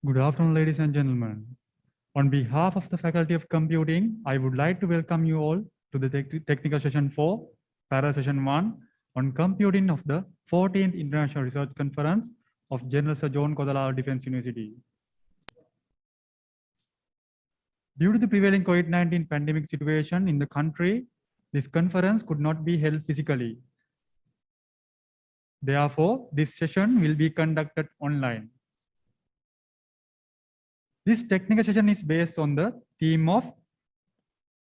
Good afternoon, ladies and gentlemen. On behalf of the Faculty of Computing, I would like to welcome you all to the technical session 4, para session 1 on computing of the 14th International Research Conference of General Sir John Kodala Defense University. Due to the prevailing COVID-19 pandemic situation in the country, this conference could not be held physically. Therefore, this session will be conducted online. This technical session is based on the theme of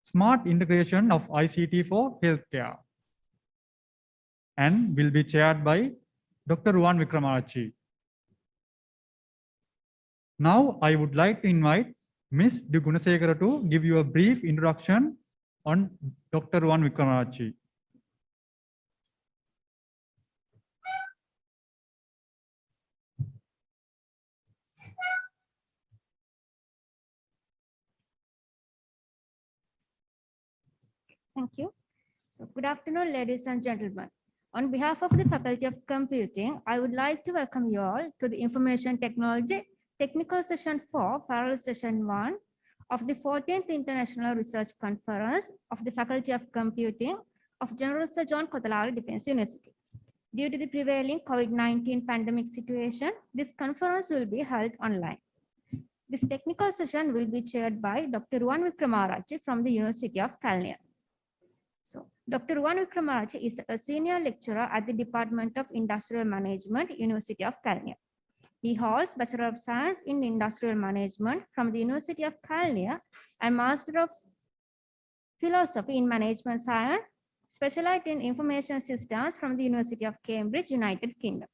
smart integration of ICT for healthcare and will be chaired by Dr. Ruwan Wickramarachchi. Now, I would like to invite Ms. D. Gunasekara to give you a brief introduction on Dr. Ruwan Wickramarachchi. Thank you. So, good afternoon, ladies and gentlemen. On behalf of the Faculty of Computing, I would like to welcome you all to the Information Technology Technical Session 4, Parallel Session 1 of the 14th International Research Conference of the Faculty of Computing of General Sir John Kodala Defense University. Due to the prevailing COVID-19 pandemic situation, this conference will be held online. This technical session will be chaired by Dr. Ruwan Wickramarachchi from the University of Kalniya. So, Dr. Ruwan Wickramarachchi is a senior lecturer at the Department of Industrial Management, University of Kalniya. He holds Bachelor of Science in Industrial Management from the University of Kalniya and Master of Philosophy in Management Science, specialized in Information Systems from the University of Cambridge, United Kingdom.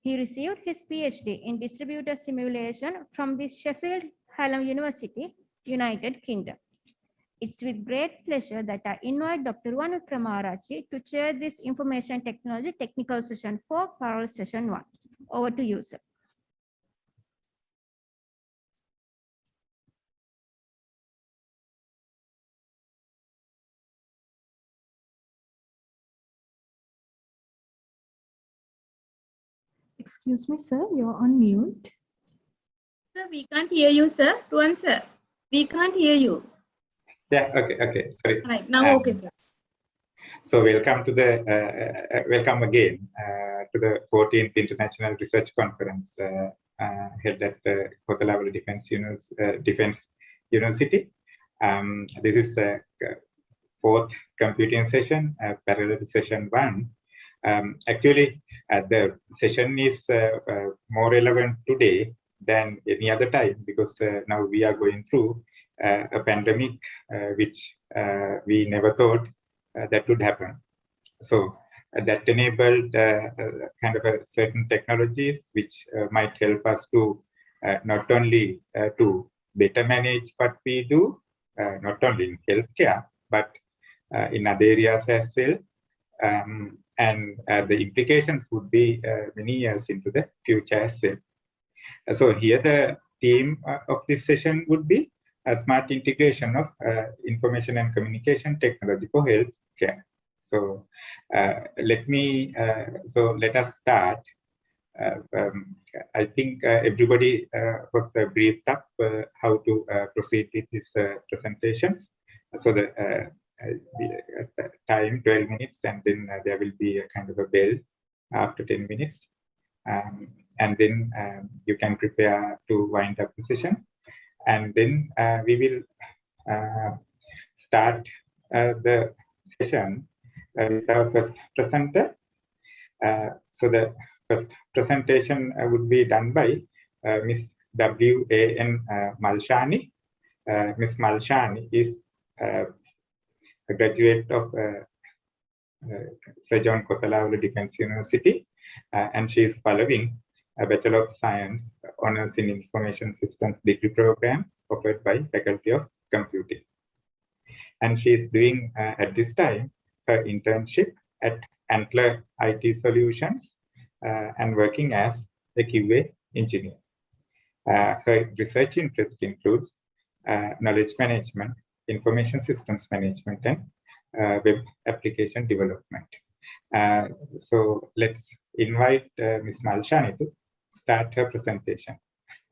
He received his PhD in Distributed Simulation from the Sheffield Hallam University, United Kingdom. It's with great pleasure that I invite Dr. Ruwan Wickramarachchi to chair this Information Technology Technical Session 4, Parallel Session 1. Over to you, sir. Excuse me, sir, you're on mute. Sir, we can't hear you, sir. Ruwan, sir, we can't hear you. Yeah, okay, sorry. Right, now okay, sir. So welcome to the, welcome again to the 14th International Research Conference held at Kodala Defense University. This is the fourth computing session, parallel session 1. Actually, the session is more relevant today than any other time because now we are going through a pandemic which we never thought that would happen. So that enabled kind of a certain technologies which might help us to not only to better manage what we do, not only in healthcare, but in other areas as well. And the implications would be many years into the future as well. So here the theme of this session would be a smart integration of information and communication technology for healthcare. So let us start. I think everybody was briefed up how to proceed with these presentations. So the time 12 minutes, and then there will be a kind of a bell after 10 minutes. And then you can prepare to wind up the session. And then we will start the session with our first presenter. So the first presentation would be done by Ms. WAN Malshani. Ms. Malshani is a graduate of Sir John Kodala Defense University, and she is following a Bachelor of Science Honours in Information Systems degree program offered by Faculty of Computing. And she is doing at this time her internship at Antler IT Solutions and working as a QA engineer. Her research interest includes knowledge management, information systems management, and web application development. So let's invite Ms. Malshani to start her presentation.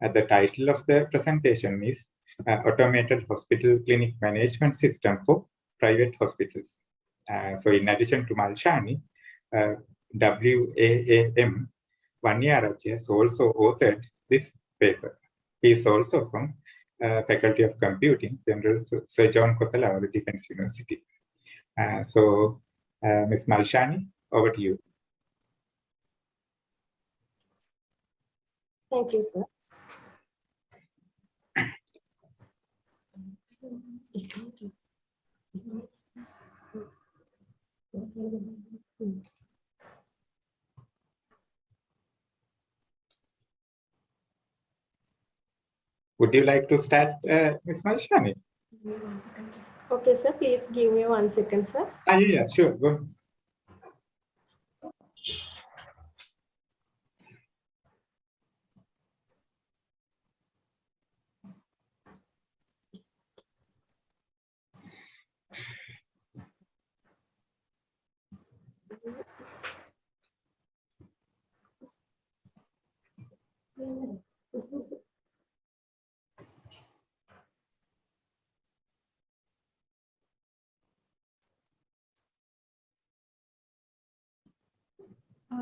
The title of the presentation is Automated Hospital Clinic Management System for Private Hospitals. So in addition to Malshani, WAAM, Wanniarachchi has also authored this paper. He is also from Faculty of Computing, General Sir John Kothawala Defense University. So Ms. Malshani, over to you. Thank you, sir. Would you like to start, Ms. Malshani? Okay, sir, please give me 1 second, sir. Yeah, sure. Go ahead.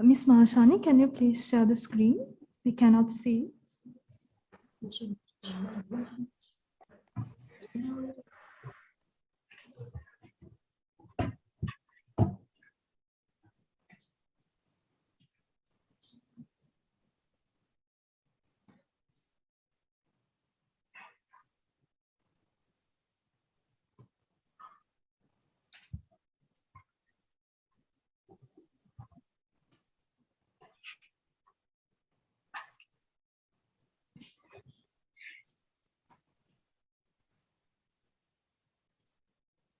Ms. Malshani, can you please share the screen? We cannot see.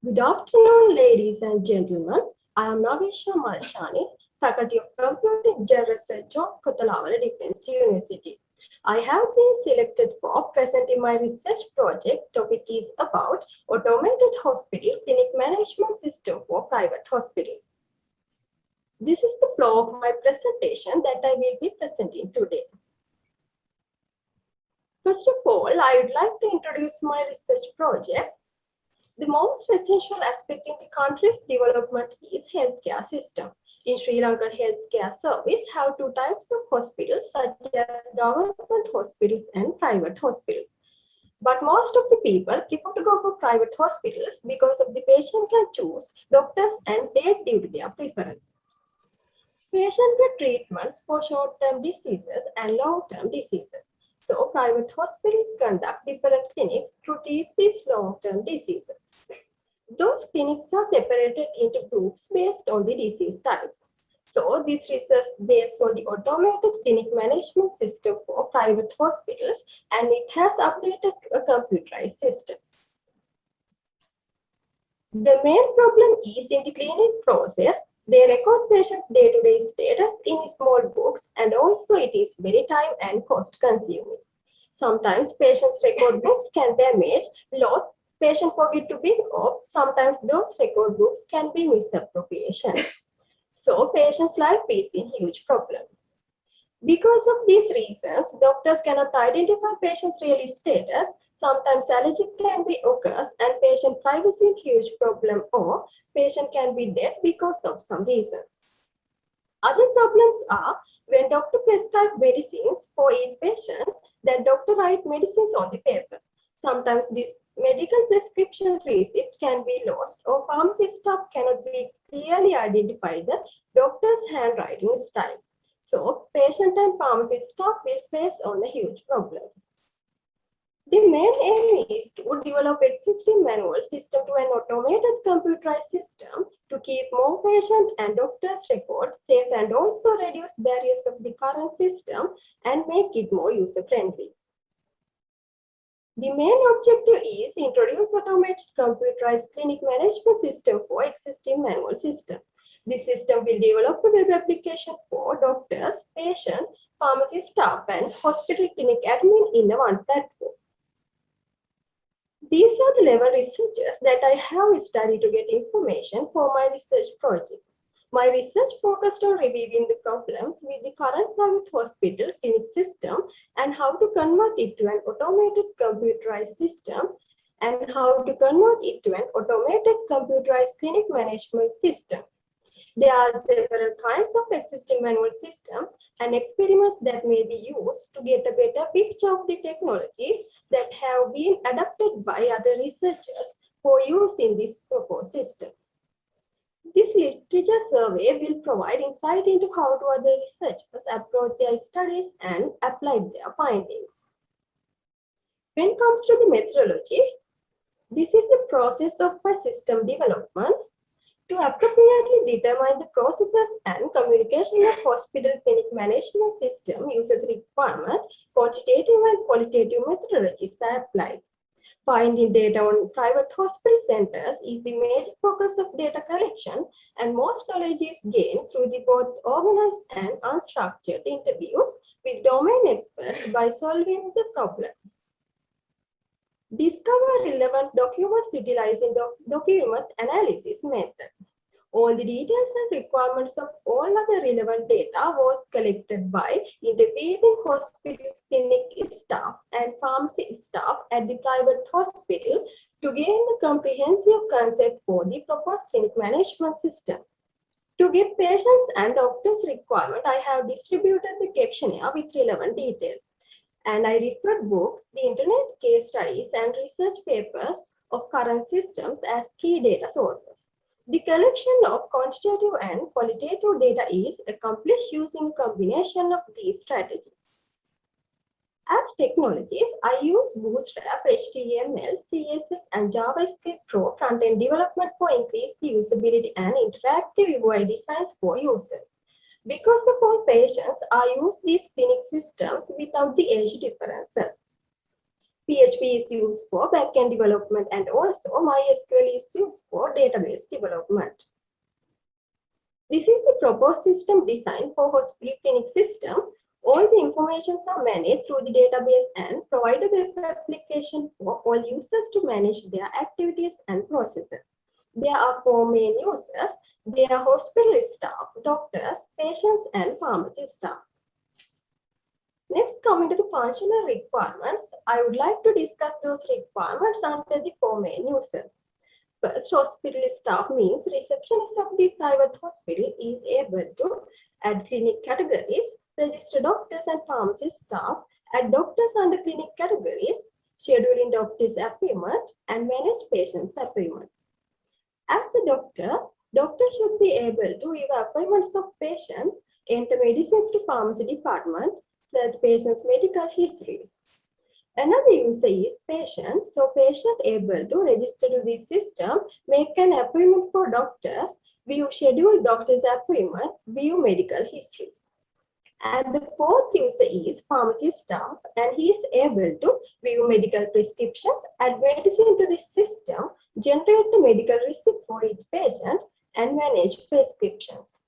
Good afternoon, ladies and gentlemen. I am Navisha Malshani, Faculty of Computing, General Sir John Kothawala Defense University. I have been selected for presenting my research project. Topic is about automated hospital clinic management system for private hospitals. This is the flow of my presentation that I will be presenting today. First of all, I would like to introduce my research project. The most essential aspect in the country's development is healthcare system. In Sri Lanka, healthcare service have two types of hospitals, such as government hospitals and private hospitals. But most of the people prefer to go for private hospitals because of the patient can choose doctors and date due to their preference. Patients get treatments for short-term diseases and long-term diseases. So private hospitals conduct different clinics to treat these long-term diseases. Those clinics are separated into groups based on the disease types. So this research based on the automated clinic management system for private hospitals, and it has updated to a computerized system. The main problem is in the clinic process. They record patients' day-to-day status in small books, and also it is very time and cost consuming. Sometimes patients' record books can damage, lost, patient forget to bring up. Sometimes those record books can be misappropriation. So patient's life is a huge problem. Because of these reasons, doctors cannot identify patient's real status. Sometimes allergic can be occurs and patient privacy is a huge problem, or patient can be dead because of some reasons. Other problems are when doctor prescribe medicines for each patient, then doctor write medicines on the paper. Sometimes this medical prescription receipt can be lost, or pharmacy staff cannot be clearly identify the doctor's handwriting styles. So patient and pharmacy staff will face on a huge problem. The main aim is to develop existing manual system to an automated computerized system to keep more patient and doctors' records safe and also reduce barriers of the current system and make it more user-friendly. The main objective is introduce automated computerized clinic management system for existing manual system. This system will develop a web application for doctors, patients, pharmacy staff, and hospital clinic admin in one platform. These are the level researchers that I have studied to get information for my research project. My research focused on reviewing the problems with the current private hospital clinic system and how to convert it to an automated computerized system and how to convert it to an automated computerized clinic management system. There are several kinds of existing manual systems and experiments that may be used to get a better picture of the technologies that have been adopted by other researchers for use in this proposed system. This literature survey will provide insight into how other researchers approach their studies and applied their findings. When it comes to the methodology, this is the process of a system development to appropriately determine the processes and communication of hospital clinic management system uses requirement, quantitative and qualitative methodologies are applied. Finding data on private hospital centers is the major focus of data collection, and most knowledge is gained through the both organized and unstructured interviews with domain experts by solving the problem. Discover relevant documents utilizing the document analysis method. All the details and requirements of all other relevant data was collected by interviewing hospital clinic staff and pharmacy staff at the private hospital to gain a comprehensive concept for the proposed clinic management system. To get patients and doctors' requirement, I have distributed the questionnaire with relevant details. And I referred books, the internet, case studies, and research papers of current systems as key data sources. The collection of quantitative and qualitative data is accomplished using a combination of these strategies. As technologies, I use Bootstrap, HTML, CSS, and JavaScript for front-end development for increased usability and interactive UI designs for users. Because of all patients, I use these clinic systems without the age differences. PHP is used for backend development and also MySQL is used for database development. This is the proposed system design for hospital clinic system. All the information are managed through the database and provide a web application for all users to manage their activities and processes. There are 4 main users. They are hospital staff, doctors, patients, and pharmacy staff. Next, coming to the functional requirements, I would like to discuss those requirements under the 4 main users. First, hospital staff means receptionist of the private hospital is able to add clinic categories, register doctors and pharmacy staff, add doctors under clinic categories, scheduling doctors' appointment, and manage patients' appointment. As a doctor should be able to give appointments of patients, enter medicines to pharmacy department, search patients' medical histories. Another user is patient, so patient able to register to this system, make an appointment for doctors, view scheduled doctor's appointment, view medical histories. And the 4th user is pharmacy staff, and he is able to view medical prescriptions, add medicine to this system, generate the medical receipt for each patient, and manage prescriptions.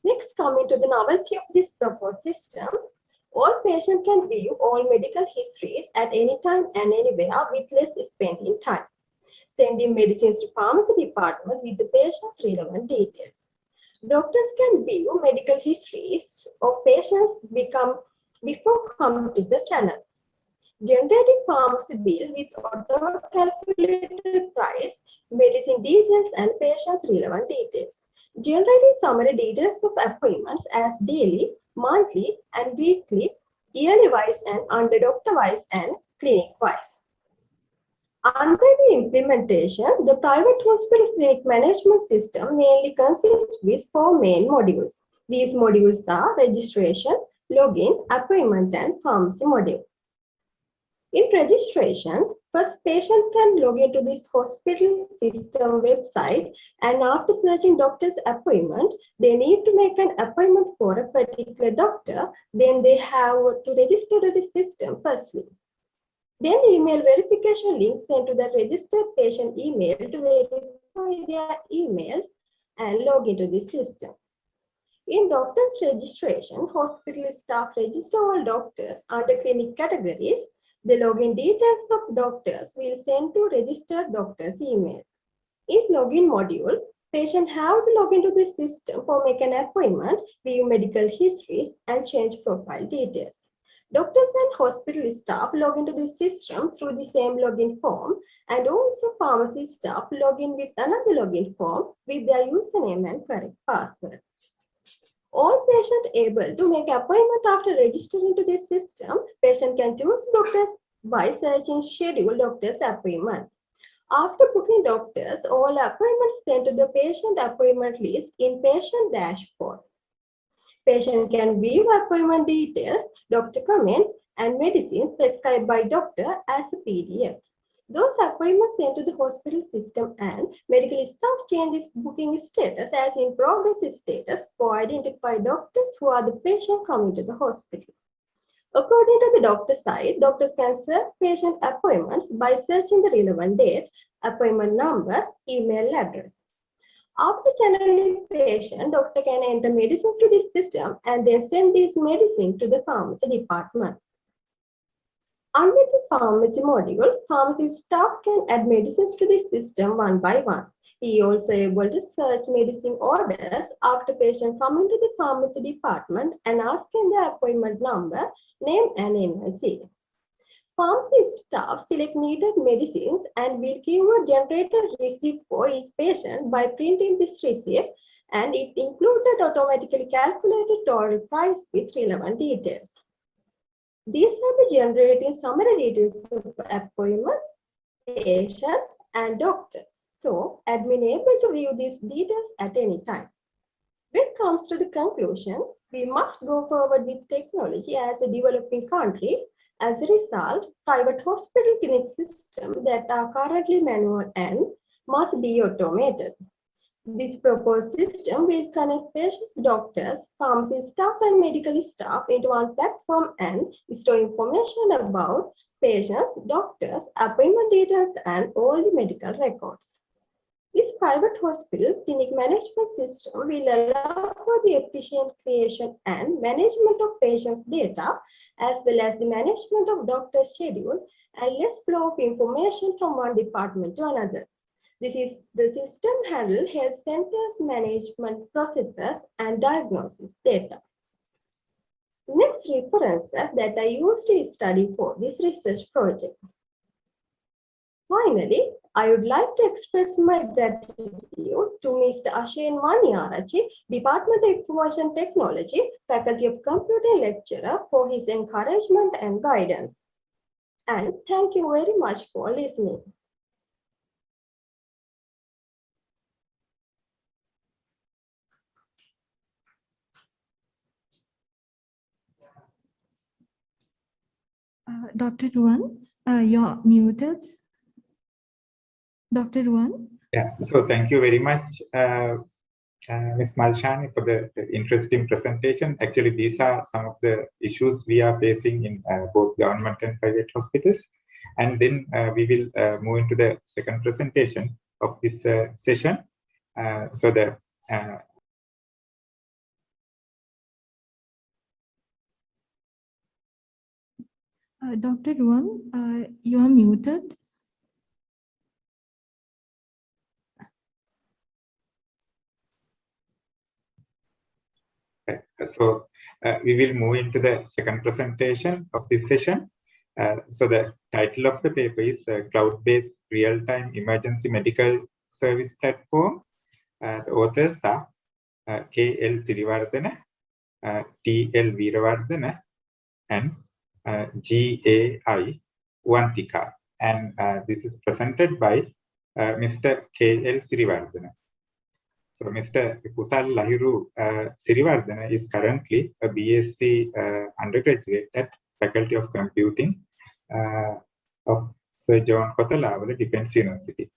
Next, coming to the novelty of this proposed system, all patients can view all medical histories at any time and anywhere with less spending time. Sending medicines to pharmacy department with the patient's relevant details. Doctors can view medical histories of patients before coming to the channel. Generating pharmacy bill with auto-calculated price, medicine details, and patient's relevant details. Generating summary details of appointments as daily, monthly, and weekly, yearly wise, and under doctor wise and clinic wise. Under the implementation, the private hospital clinic management system mainly consists with 4 main modules. These modules are registration, login, appointment, and pharmacy module. In registration, first patient can log into this hospital system website, and after searching doctor's appointment, they need to make an appointment for a particular doctor. Then they have to register to the system firstly. Then email verification link sent to the registered patient email to verify their emails and log into the system. In doctor's registration, hospital staff register all doctors under clinic categories. The login details of doctors will send to registered doctor's email. In login module, Patient have to log into the system for make an appointment, view medical histories, and change profile details. Doctors and hospital staff log into the system through the same login form, and also pharmacy staff log in with another login form with their username and correct password. All patients able to make appointment after registering to the system, patient can choose doctors by searching schedule doctor's appointment. After booking doctors, all appointments sent to the patient appointment list in patient dashboard. Patient can view appointment details, doctor comment, and medicines prescribed by doctor as a PDF. Those appointments sent to the hospital system and medical staff changes booking status as in progress status for identify doctors who are the patient coming to the hospital. According to the doctor side, doctors can search patient appointments by searching the relevant date, appointment number, email address. After channeling patient, doctor can enter medicines to this system and then send these medicines to the pharmacy department. Under the pharmacy module, pharmacy staff can add medicines to the system one by one. He also able to search medicine orders after patient coming to the pharmacy department and asking the appointment number, name, and NHLC. Pharmacy staff select needed medicines and will give a generated receipt for each patient by printing this receipt, and it included automatically calculated total price with relevant details. These are the generating summary details of appointment, patients, and doctors. So, admin able to view these details at any time. When it comes to the conclusion, we must go forward with technology as a developing country. As a result, private hospital clinic systems that are currently manual and must be automated. This proposed system will connect patients, doctors, pharmacy staff, and medical staff into one platform and store information about patients, doctors, appointment details, and all the medical records. This private hospital clinic management system will allow for the efficient creation and management of patients' data, as well as the management of doctor's schedule and less flow of information from one department to another. The system handles health centers, management processes, and diagnosis data. Next references that I used to study for this research project. Finally, I would like to express my gratitude to Mr. Wanniarachchi, Department of Information Technology, Faculty of Computing lecturer, for his encouragement and guidance. And thank you very much for listening. Dr. Ruwan, you're muted. Dr. Ruwan? Yeah, so thank you very much, Ms. Malshani, for the interesting presentation. Actually, these are some of the issues we are facing in both government and private hospitals. And then we will move into the second presentation of this session. Dr. Ruwan, you are muted. So we will move into the second presentation of this session. So the title of the paper is Cloud-Based Real-Time Emergency Medical Service Platform. The authors are K.L. Siriwardena, T.L. Weerawardane, and G.A.I. Uwanthika. And this is presented by Mr. K.L. Siriwardena. So Mr. Kusal Lahiru Siriwardena is currently a BSc undergraduate at Faculty of Computing of Sir John Kothalavala Defence University.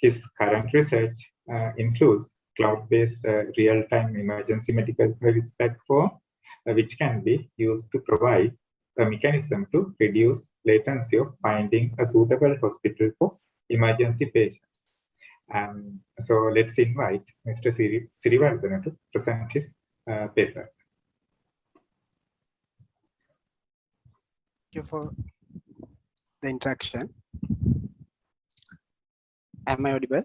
His current research includes cloud-based real-time emergency medical service platform, which can be used to provide a mechanism to reduce latency of finding a suitable hospital for emergency patients. So let's invite Mr. Siriwardena to present his paper. Thank you for the introduction. Am I audible?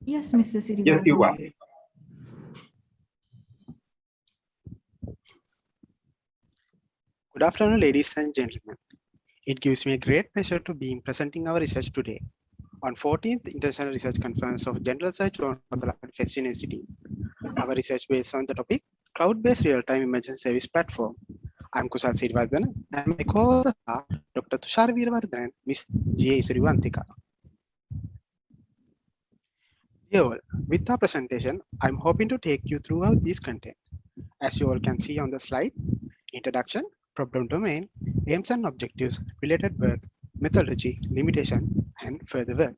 Yes, Mr. Siriwardena. Yes, you are. Good afternoon, ladies and gentlemen. It gives me a great pleasure to be presenting our research today on 14th International Research Conference of General Research on Infectious University. Our research based on the topic Cloud-based Real-Time Emergency Service Platform. I'm Kusal Siriwardena and my co-authors are Dr. Tushar Weerawardane and Ms. G.A. Uwanthika. Dear all, with our presentation, I'm hoping to take you throughout this content. As you all can see on the slide, introduction, problem domain, aims and objectives, related work, methodology, limitation, and further work.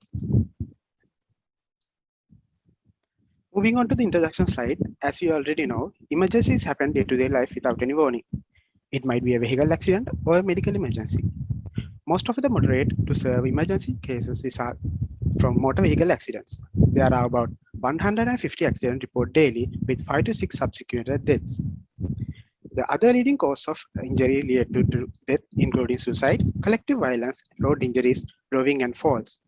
Moving on to the introduction slide, as you already know, emergencies happen day-to-day life without any warning. It might be a vehicle accident or a medical emergency. Most of the moderate to severe emergency cases are from motor vehicle accidents. There are about 150 accidents reported daily with 5 to 6 subsequent deaths. The other leading cause of injury related to death including suicide, collective violence, road injuries, drowning and falls.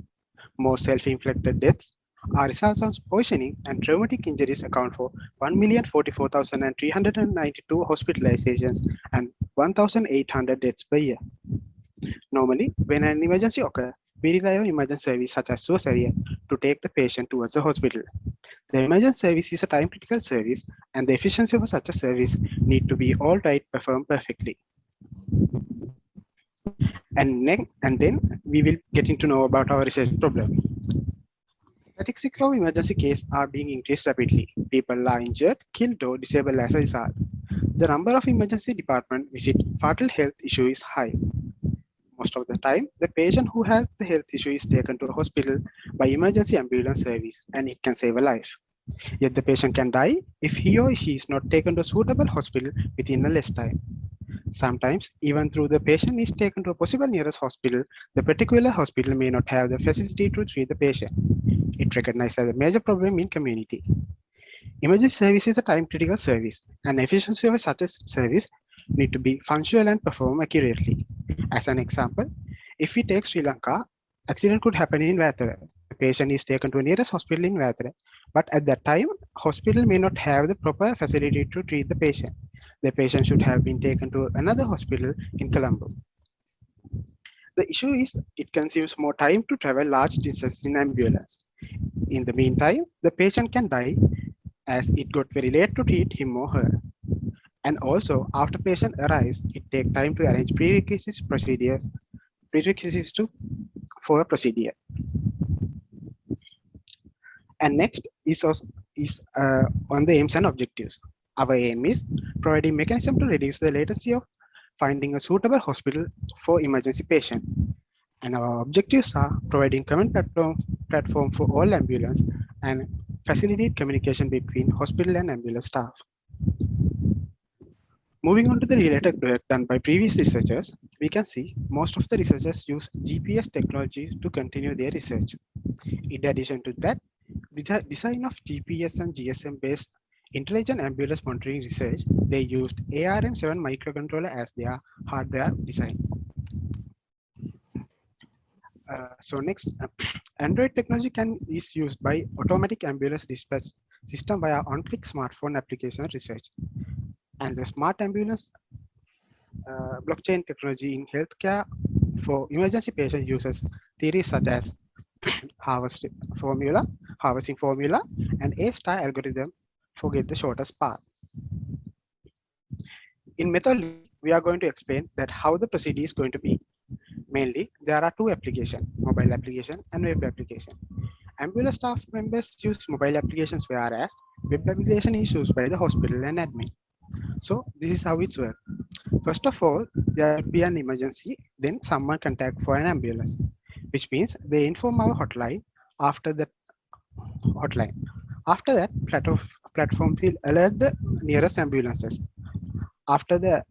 Most self-inflicted deaths are results of poisoning, and traumatic injuries account for 1,044,392 hospitalizations and 1,800 deaths per year. Normally, when an emergency occurs, we rely on emergency service such as SOSARIA to take the patient towards the hospital. The emergency service is a time-critical service, and the efficiency of such a service need to be all right performed perfectly. And then we will get into know about our research problem. Statistics of emergency cases are being increased rapidly. People are injured, killed, or disabled as a result. The number of emergency department visit fatal health issue is high. Most of the time, the patient who has the health issue is taken to a hospital by emergency ambulance service, and it can save a life. Yet the patient can die if he or she is not taken to a suitable hospital within a less time. Sometimes, even though the patient is taken to a possible nearest hospital, the particular hospital may not have the facility to treat the patient. It recognizes as a major problem in community. Emergency service is a time-critical service, and efficiency of such a service need to be functional and perform accurately. As an example, if we take Sri Lanka, accident could happen in Vathara. The patient is taken to a nearest hospital in Vathara, but at that time, hospital may not have the proper facility to treat the patient. The patient should have been taken to another hospital in Colombo. The issue is it consumes more time to travel large distances in ambulance. In the meantime, the patient can die as it got very late to treat him or her. And also, after patient arrives, it takes time to arrange prerequisites for a procedure. And next is on the aims and objectives. Our aim is providing mechanism to reduce the latency of finding a suitable hospital for emergency patient. And our objectives are providing common platform for all ambulance and facilitate communication between hospital and ambulance staff. Moving on to the related work done by previous researchers, we can see most of the researchers use GPS technology to continue their research. In addition to that, the design of GPS and GSM based intelligent ambulance monitoring research, they used ARM7 microcontroller as their hardware design. So next, Android technology is used by automatic ambulance dispatch system via on-click smartphone application research. And the smart ambulance blockchain technology in healthcare for emergency patient uses theories such as harvesting formula, and A-star algorithm for get the shortest path. In method, we are going to explain that how the procedure is going to be. Mainly, there are two applications, mobile application and web application. Ambulance staff members use mobile applications, whereas web application is used by the hospital and admin. So this is how it's work. First of all, there will be an emergency, then someone contact for an ambulance, which means they inform our hotline. After that platform will alert the nearest ambulances. After that,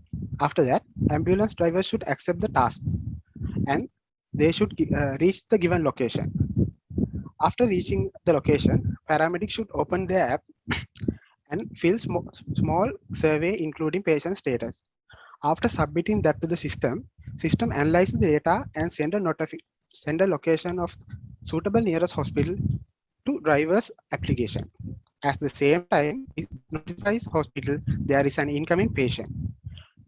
ambulance drivers should accept the tasks and they should reach the given location. After reaching the location, paramedics should open their app and fill small survey including patient status. After submitting that to the system analyzes the data and send a location of suitable nearest hospital to driver's application. At the same time, it notifies hospital there is an incoming patient.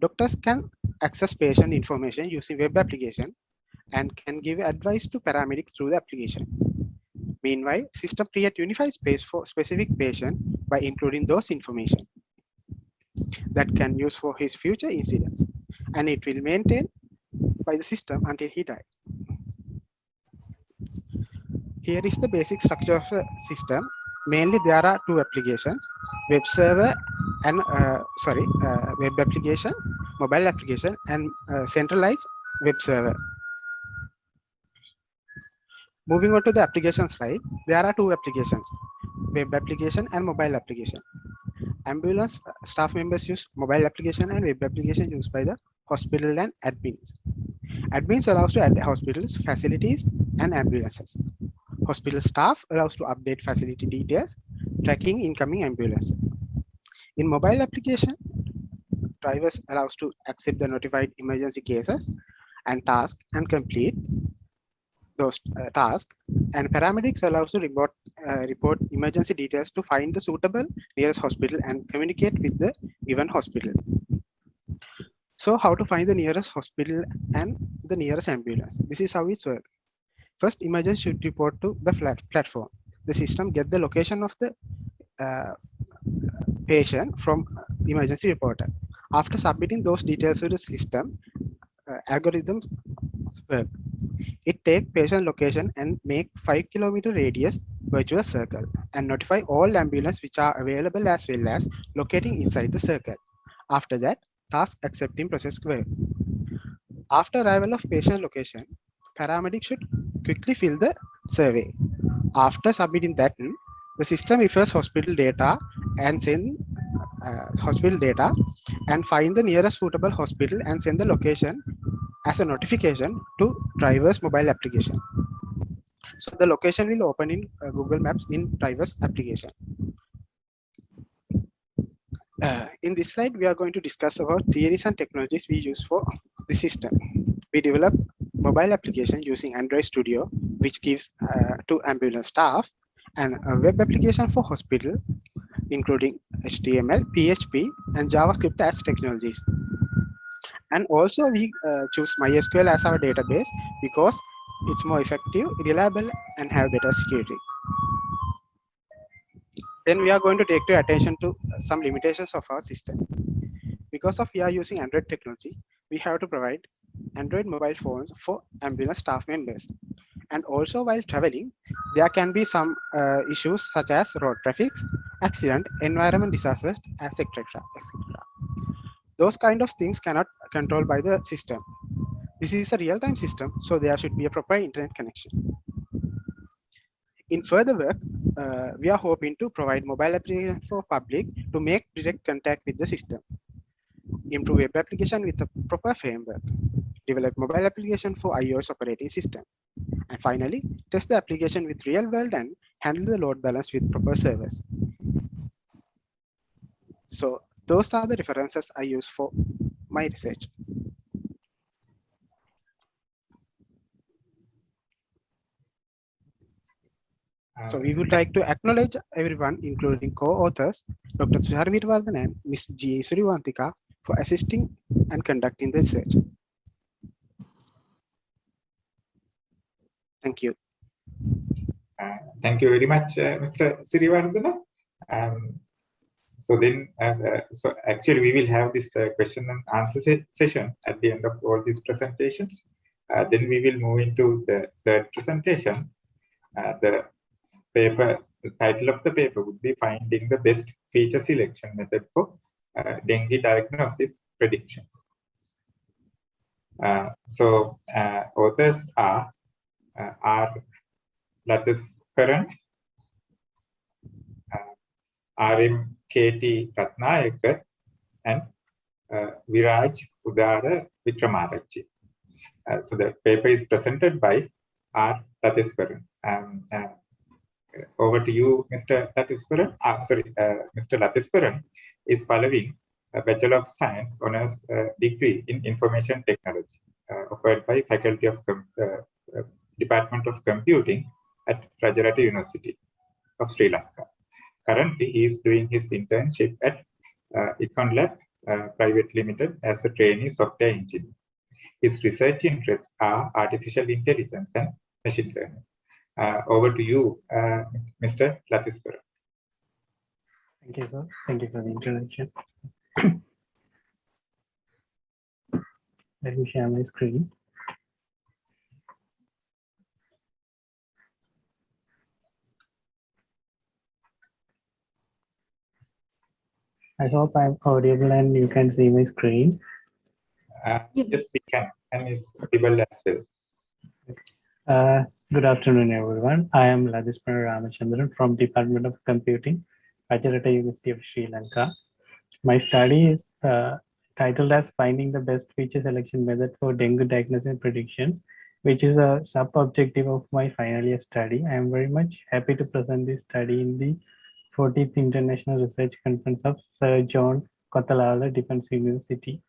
Doctors can access patient information using web application and can give advice to paramedic through the application. Meanwhile, system create unified space for specific patient by including those information that can use for his future incidents, and it will maintain by the system until he died. Here is the basic structure of the system. Mainly there are two applications, web server and web application, mobile application, and centralized web server. Moving on to the application slide, there are two applications, web application and mobile application. Ambulance staff members use mobile application and web application used by the hospital and admins. Admins allows to add hospitals, facilities, and ambulances. Hospital staff allows to update facility details, tracking incoming ambulances. In mobile application, drivers allows to accept the notified emergency cases and tasks and complete those tasks, and paramedics allows to report emergency details to find the suitable nearest hospital and communicate with the given hospital. So how to find the nearest hospital and the nearest ambulance? This is how it works. First, emergency should report to the platform. The system get the location of the patient from emergency reporter. After submitting those details to the system, algorithms work. It take patient location and make 5-kilometer radius virtual circle and notify all ambulance which are available as well as locating inside the circle. After that, task accepting process work. After arrival of patient location, paramedic should quickly fill the survey. After submitting that, the system refers hospital data and send hospital data and find the nearest suitable hospital and send the location as a notification to driver's mobile application. So the location will open in Google Maps in driver's application. In this slide, we are going to discuss about theories and technologies we use for the system. We develop mobile application using Android Studio, which gives to ambulance staff, and a web application for hospital, including HTML, PHP, and JavaScript as technologies. And also we choose MySQL as our database because it's more effective, reliable, and have better security. Then we are going to take to attention to some limitations of our system. Because of we are using Android technology, we have to provide Android mobile phones for ambulance staff members. And also while traveling, there can be some issues such as road traffic, accident, environment disasters, etc. Those kind of things cannot control by the system. This is a real-time system, so there should be a proper internet connection. In further work, we are hoping to provide mobile application for public to make direct contact with the system, improve web application with a proper framework, develop mobile application for iOS operating system, and finally, test the application with real world and handle the load balance with proper servers. So those are the references I use for my research. So we would like to acknowledge everyone, including co-authors, Dr. Siriwardena and Ms. G. Uwanthika, for assisting and conducting the research. Thank you. Thank you very much, Mr. Siriwardena. So then, so actually we will have this question and answer session at the end of all these presentations. Then we will move into the third presentation. The title of the paper would be Finding the Best Feature Selection Method for Dengue Diagnosis Predictions. So authors are Lathesparan, RMKT Rathnayaka, and Wickramaarachchi. So the paper is presented by R. Lathesparan. Over to you, Mr. Lathesparan. Mr. Lathesparan is following a Bachelor of Science Honours degree in Information Technology offered by Faculty of Department of Computing at Rajarata University. of Sri Lanka. Currently, he is doing his internship at Econlab Private Limited as a trainee software engineer. His research interests are artificial intelligence and machine learning. Over to you, Mr. Lathesparan. Thank you, sir. Thank you for the introduction. Let me share my screen. I hope I'm audible and you can see my screen. Yes, we can, and it's visible as well. Good afternoon, everyone. I am Lathesparan Ramachandran from Department of Computing, Pajarata University of Sri Lanka. My study is titled as Finding the Best Feature Selection Method for Dengue Diagnosis and Prediction, which is a sub-objective of my final year study. I am very much happy to present this study in the 14th International Research Conference of Sir John Kotalala Defense University.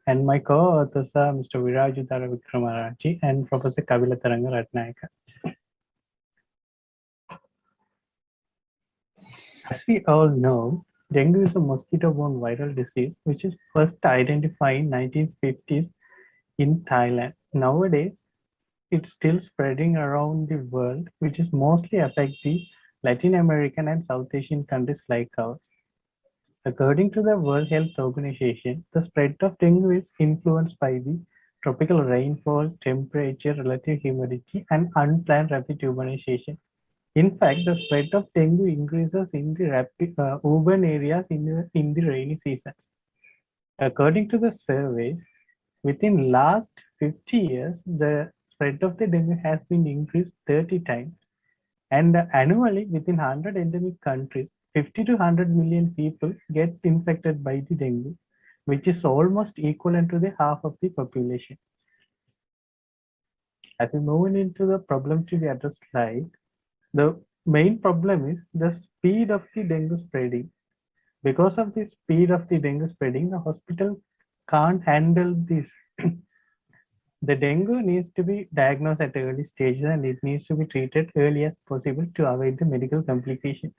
And my co-authors are Mr. Wickramarachchi and Professor Kabilatharanga Rathnayaka. As we all know, dengue is a mosquito-borne viral disease which is first identified in 1950s in Thailand. Nowadays, it's still spreading around the world, which is mostly affecting Latin American and South Asian countries like ours. According to the World Health Organization, the spread of dengue is influenced by the tropical rainfall, temperature, relative humidity, and unplanned rapid urbanization. In fact, the spread of dengue increases in the urban areas in the rainy seasons. According to the surveys, within last 50 years, the spread of the dengue has been increased 30 times. And annually, within 100 endemic countries, 50 to 100 million people get infected by the dengue, which is almost equivalent to the half of the population. As we move into the problem to be addressed slide, the main problem is the speed of the dengue spreading. Because of the speed of the dengue spreading, the hospital can't handle this. The dengue needs to be diagnosed at early stages and it needs to be treated early as possible to avoid the medical complications.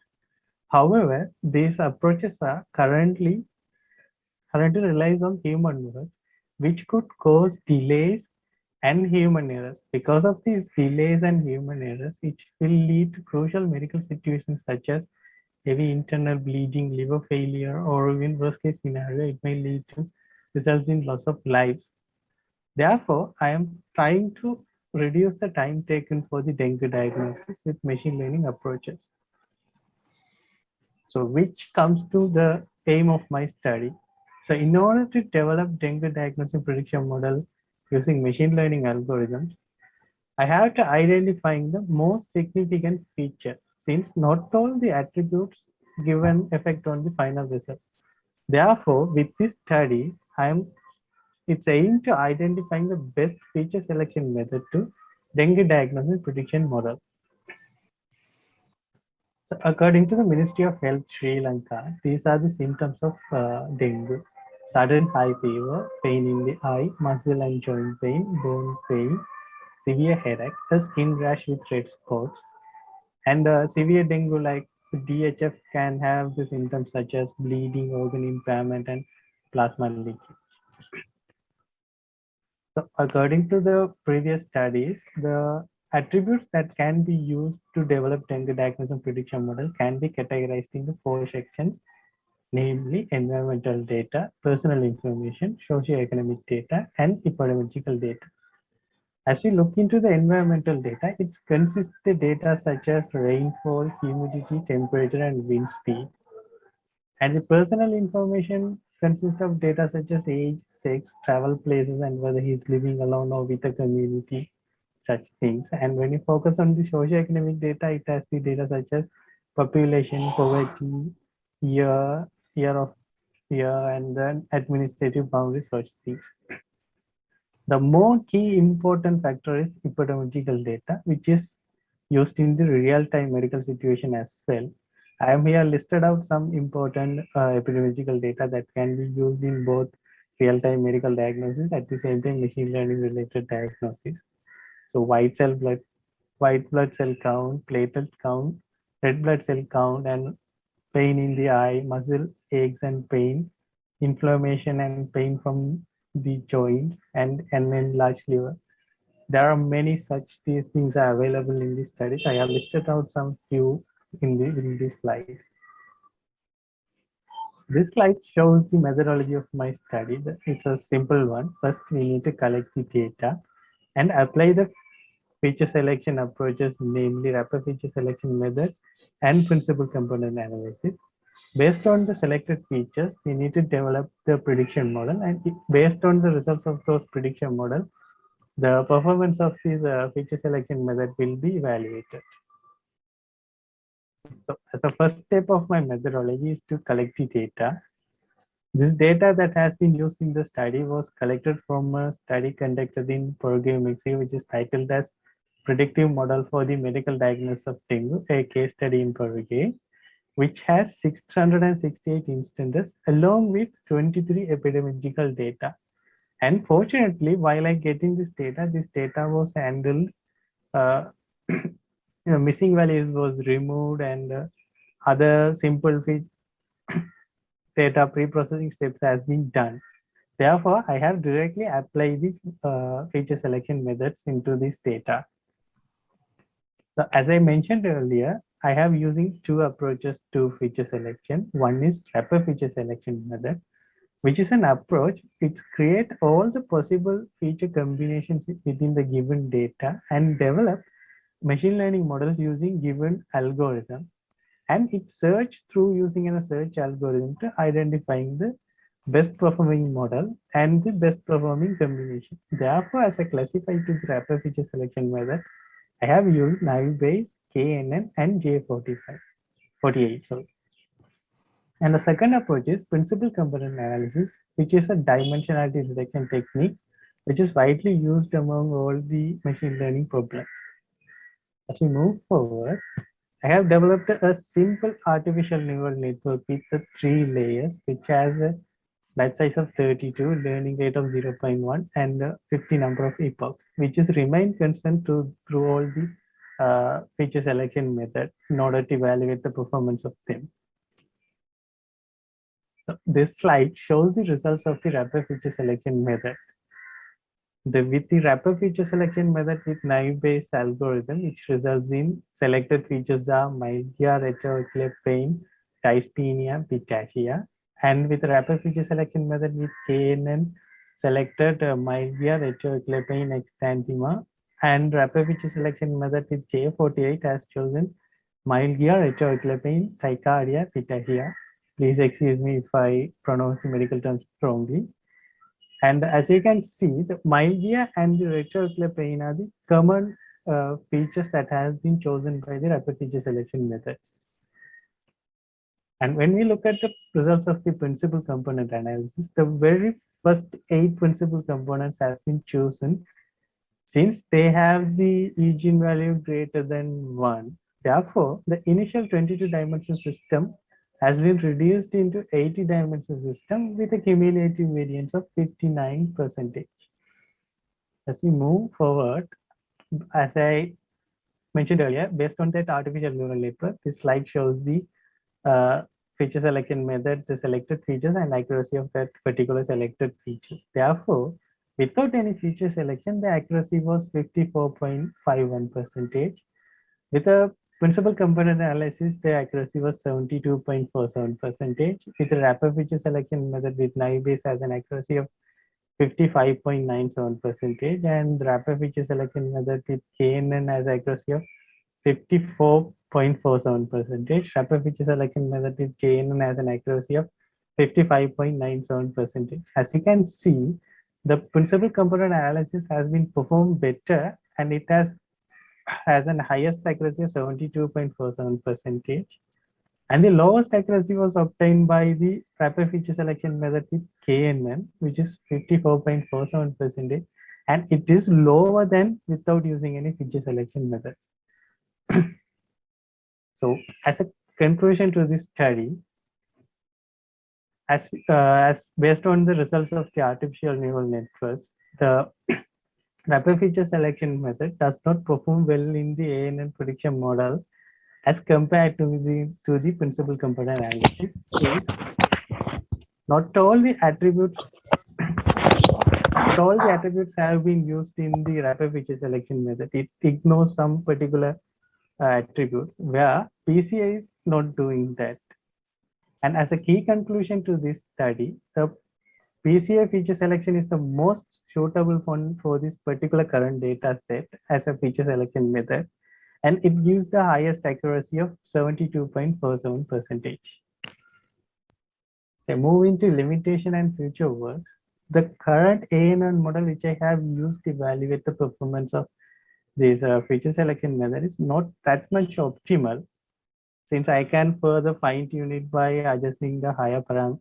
However, these approaches are currently relies on human errors, which could cause delays and human errors. Because of these delays and human errors, it will lead to crucial medical situations such as heavy internal bleeding, liver failure, or even worst case scenario, it may lead to results in loss of lives. Therefore, I am trying to reduce the time taken for the dengue diagnosis with machine learning approaches. So which comes to the aim of my study. So in order to develop dengue diagnosis prediction model using machine learning algorithms, I have to identify the most significant feature, since not all the attributes give an effect on the final result. Therefore, with this study, it's aimed to identifying the best feature selection method to dengue diagnosis prediction model. So according to the Ministry of Health Sri Lanka, these are the symptoms of dengue: sudden high fever, pain in the eye, muscle and joint pain, bone pain, severe headache, a skin rash with red spots, and severe dengue like DHF can have the symptoms such as bleeding, organ impairment, and plasma leakage. So according to the previous studies, the attributes that can be used to develop dengue diagnosis and prediction model can be categorized into 4 sections, namely environmental data, personal information, socioeconomic data, and epidemiological data. As we look into the environmental data, it consists of the data such as rainfall, humidity, temperature, and wind speed. And the personal information consists of data such as age, sex, travel places, and whether he's living alone or with a community, such things. And when you focus on the socioeconomic data, it has the data such as population, poverty, year, and then administrative boundaries, such things. The more key important factor is epidemiological data, which is used in the real-time medical situation as well. I am here listed out some important epidemiological data that can be used in both real-time medical diagnosis at the same time machine learning related diagnosis. So white blood cell count, platelet count, red blood cell count, and pain in the eye, muscle aches and pain, inflammation and pain from the joints, and an enlarged liver. There are many such these things are available in these studies. I have listed out some few in this slide. This slide shows the methodology of my study. It's a simple one. First, we need to collect the data and apply the feature selection approaches, namely rapid feature selection method and principal component analysis. Based on the selected features, we need to develop the prediction model, and based on the results of those prediction model, the performance of this feature selection method will be evaluated. So as a first step of my methodology is to collect the data. This data that has been used in the study was collected from a study conducted in Paraguay, Mexico, which is titled as Predictive Model for the Medical Diagnosis of Dengue, a case study in Paraguay, which has 668 instances along with 23 epidemiological data. And fortunately, while I getting this data was handled, missing values was removed, and other simple data pre-processing steps has been done. Therefore, I have directly applied the feature selection methods into this data. So as I mentioned earlier, I have using two approaches to feature selection. One is rapid feature selection method, which is an approach which create all the possible feature combinations within the given data and develop machine learning models using given algorithm. And it search through using a search algorithm to identifying the best performing model and the best performing combination. Therefore, as I classified to the rapid feature selection method, I have used naive Bayes, KNN, and J48. Sorry. And the second approach is principal component analysis, which is a dimensionality reduction technique, which is widely used among all the machine learning problems. As we move forward, I have developed a simple artificial neural network with the 3 layers, which has a batch size of 32, learning rate of 0.1, and 50 number of epochs, which is remain constant through all the feature selection method in order to evaluate the performance of them. So this slide shows the results of the rapid feature selection method. With the rapid feature selection method with naive Bayes algorithm, which results in selected features are myalgia, retroauricular pain, dyspnea, pitasia. And with rapid feature selection method with KNN, selected myalgia, retroauricular pain, extanthema. And rapid feature selection method with J48 has chosen myalgia, retroauricular pain, tachycardia, pitasia. Please excuse me if I pronounce the medical terms wrongly. And as you can see, the myalgia and the retroauricular pain are the common features that have been chosen by the rapid feature selection methods. And when we look at the results of the principal component analysis, the very first 8 principal components has been chosen since they have the eigen value greater than 1. Therefore, the initial 22-dimensional system has been reduced into 80-dimensional system with a cumulative variance of 59%. As we move forward, as I mentioned earlier, based on that artificial neural network, this slide shows the feature selection method, the selected features and accuracy of that particular selected features. Therefore, without any feature selection, the accuracy was 54.51%. With a principal component analysis, the accuracy was 72.47%. With a rapid feature selection method with naive Bayes has an accuracy of 55.97%, and rapid feature selection method with KNN has accuracy of 54.47%. Rapid feature selection method with JNN has an accuracy of 55.97%. As you can see, the principal component analysis has been performed better, and it has an highest accuracy of 72.47%. And the lowest accuracy was obtained by the rapid feature selection method with KNN, which is 54.47%. And it is lower than without using any feature selection methods. So as a conclusion to this study, as based on the results of the artificial neural networks, the rapid feature selection method does not perform well in the ANN prediction model as compared to the principal component analysis, is not all the attributes have been used in the rapid feature selection method. It ignores some particular attributes where PCA is not doing that. And as a key conclusion to this study, the PCA feature selection is the most suitable one for this particular current data set as a feature selection method, and it gives the highest accuracy of 72.47%. So moving to limitation and future works, the current ANN model which I have used to evaluate the performance of this feature selection method is not that much optimal, since I can further fine tune it by adjusting the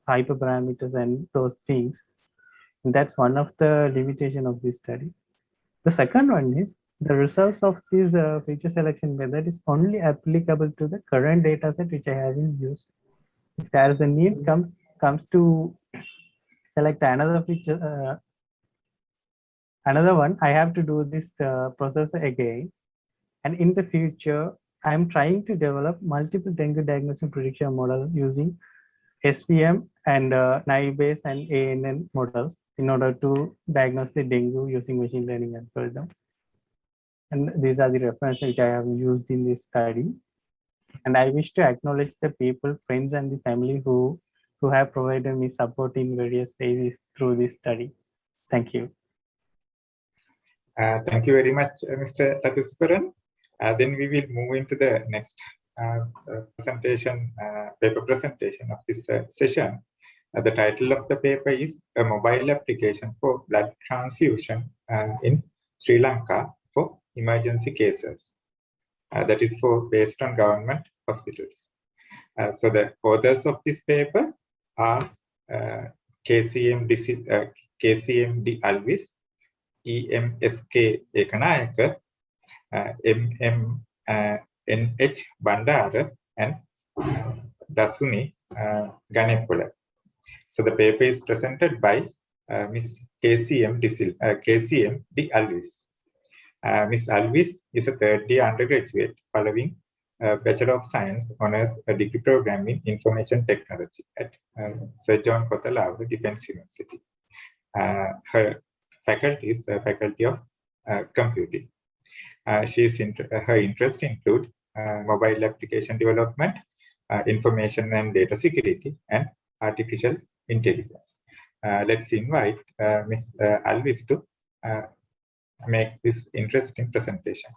hyperparameters and those things. And that's one of the limitation of this study. The second one is the results of this feature selection method is only applicable to the current data set which I haven't used. If there is a need comes to select another feature, another one, I have to do this process again. And in the future, I'm trying to develop multiple dengue diagnosis prediction models using SVM and naive-Bayes and ANN models in order to diagnose the dengue using machine learning algorithm. And these are the references which I have used in this study. And I wish to acknowledge the people, friends, and the family who have provided me support in various ways through this study. Thank you. Thank you very much, Mr. Lathesparan. Then we will move into the next paper presentation of this session. The title of the paper is A Mobile Application for Blood Transfusion in Sri Lanka for Emergency Cases. That is based on government hospitals. So the authors of this paper are KCMD Alwis, EMSK Ekanayake, MMNH Bandara, and Dasuni Ganepola. So the paper is presented by Ms. KCMD Alwis. Ms. Alwis is a third-year undergraduate following Bachelor of Science Honours Degree Program in Information Technology at Sir John Kothalawa Defence University. Her faculty is the Faculty of Computing. Her interests include mobile application development, information and data security, and artificial intelligence. Let's invite Ms. Alwis to make this interesting presentation.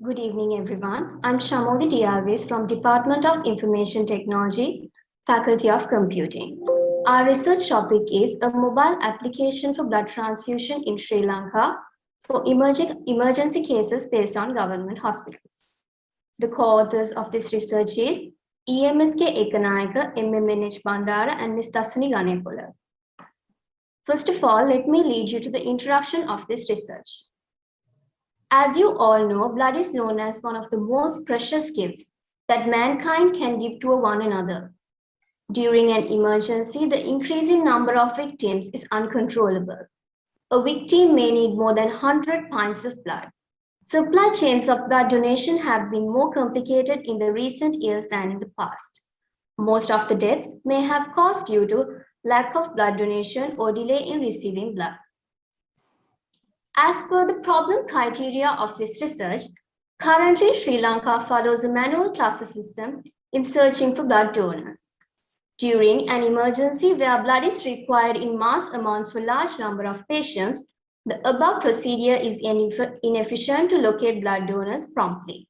Good evening, everyone. I'm Shamoli Diabetic from Department of Information Technology, Faculty of Computing. Our research topic is a mobile application for blood transfusion in Sri Lanka for emergency cases based on government hospitals. The co-authors of this research is EMSK Ekanayake, MMNH Bandara, and Ms. Dasuni Ganepola. First of all, let me lead you to the introduction of this research. As you all know, blood is known as one of the most precious gifts that mankind can give to one another. During an emergency, the increasing number of victims is uncontrollable. A victim may need more than 100 pints of blood. Supply chains of blood donation have been more complicated in the recent years than in the past. Most of the deaths may have caused due to lack of blood donation or delay in receiving blood. As per the problem criteria of this research, currently Sri Lanka follows a manual cluster system in searching for blood donors. During an emergency where blood is required in mass amounts for large number of patients, the above procedure is inefficient to locate blood donors promptly.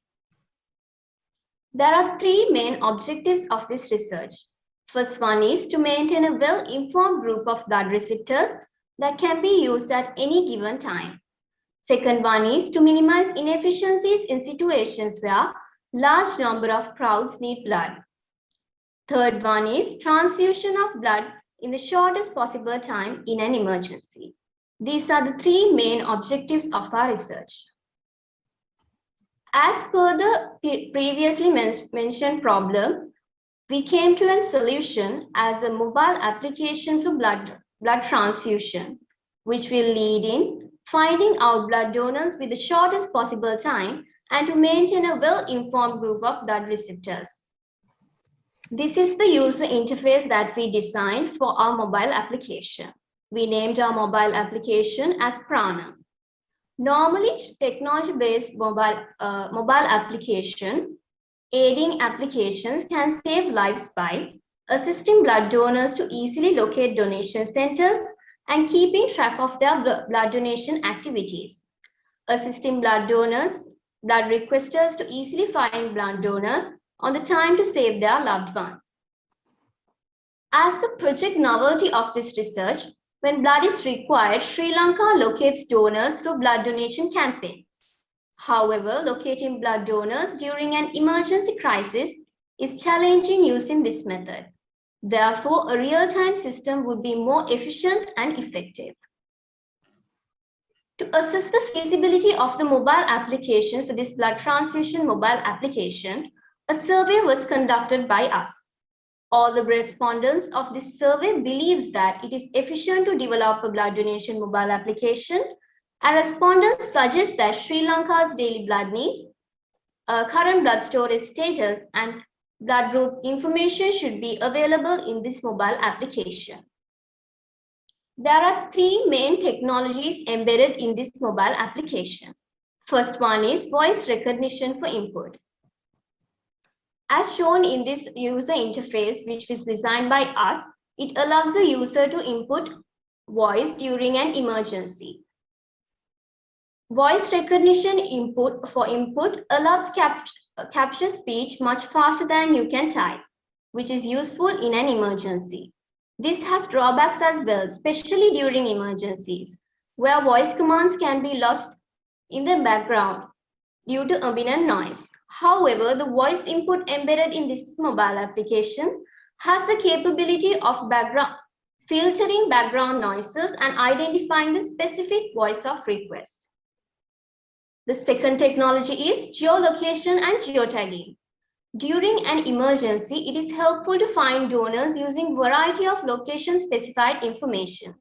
There are three main objectives of this research. First one is to maintain a well-informed group of blood receptors that can be used at any given time. Second one is to minimize inefficiencies in situations where large number of crowds need blood. Third one is transfusion of blood in the shortest possible time in an emergency. These are the three main objectives of our research. As per the previously mentioned problem, we came to a solution as a mobile application for blood transfusion, which will lead in finding out blood donors with the shortest possible time and to maintain a well-informed group of blood receptors. This is the user interface that we designed for our mobile application. We named our mobile application as Prana. Normally, technology-based mobile application aiding applications can save lives by assisting blood donors to easily locate donation centers and keeping track of their blood donation activities, assisting blood requesters to easily find blood donors on the time to save their loved ones. As the project novelty of this research, when blood is required, Sri Lanka locates donors through blood donation campaigns. However, locating blood donors during an emergency crisis is challenging using this method. Therefore, a real-time system would be more efficient and effective. To assess the feasibility of the mobile application for this blood transfusion mobile application, a survey was conducted by us. All the respondents of this survey believes that it is efficient to develop a blood donation mobile application, and respondents suggest that Sri Lanka's daily blood needs, current blood storage status, and blood group information should be available in this mobile application. There are three main technologies embedded in this mobile application. First one is voice recognition for input. As shown in this user interface, which was designed by us, it allows the user to input voice during an emergency. Voice recognition input allows capture speech much faster than you can type, which is useful in an emergency. This has drawbacks as well, especially during emergencies, where voice commands can be lost in the background due to ambient noise. However, the voice input embedded in this mobile application has the capability of filtering background noises and identifying the specific voice of request. The second technology is geolocation and geotagging. During an emergency, it is helpful to find donors using a variety of location-specified information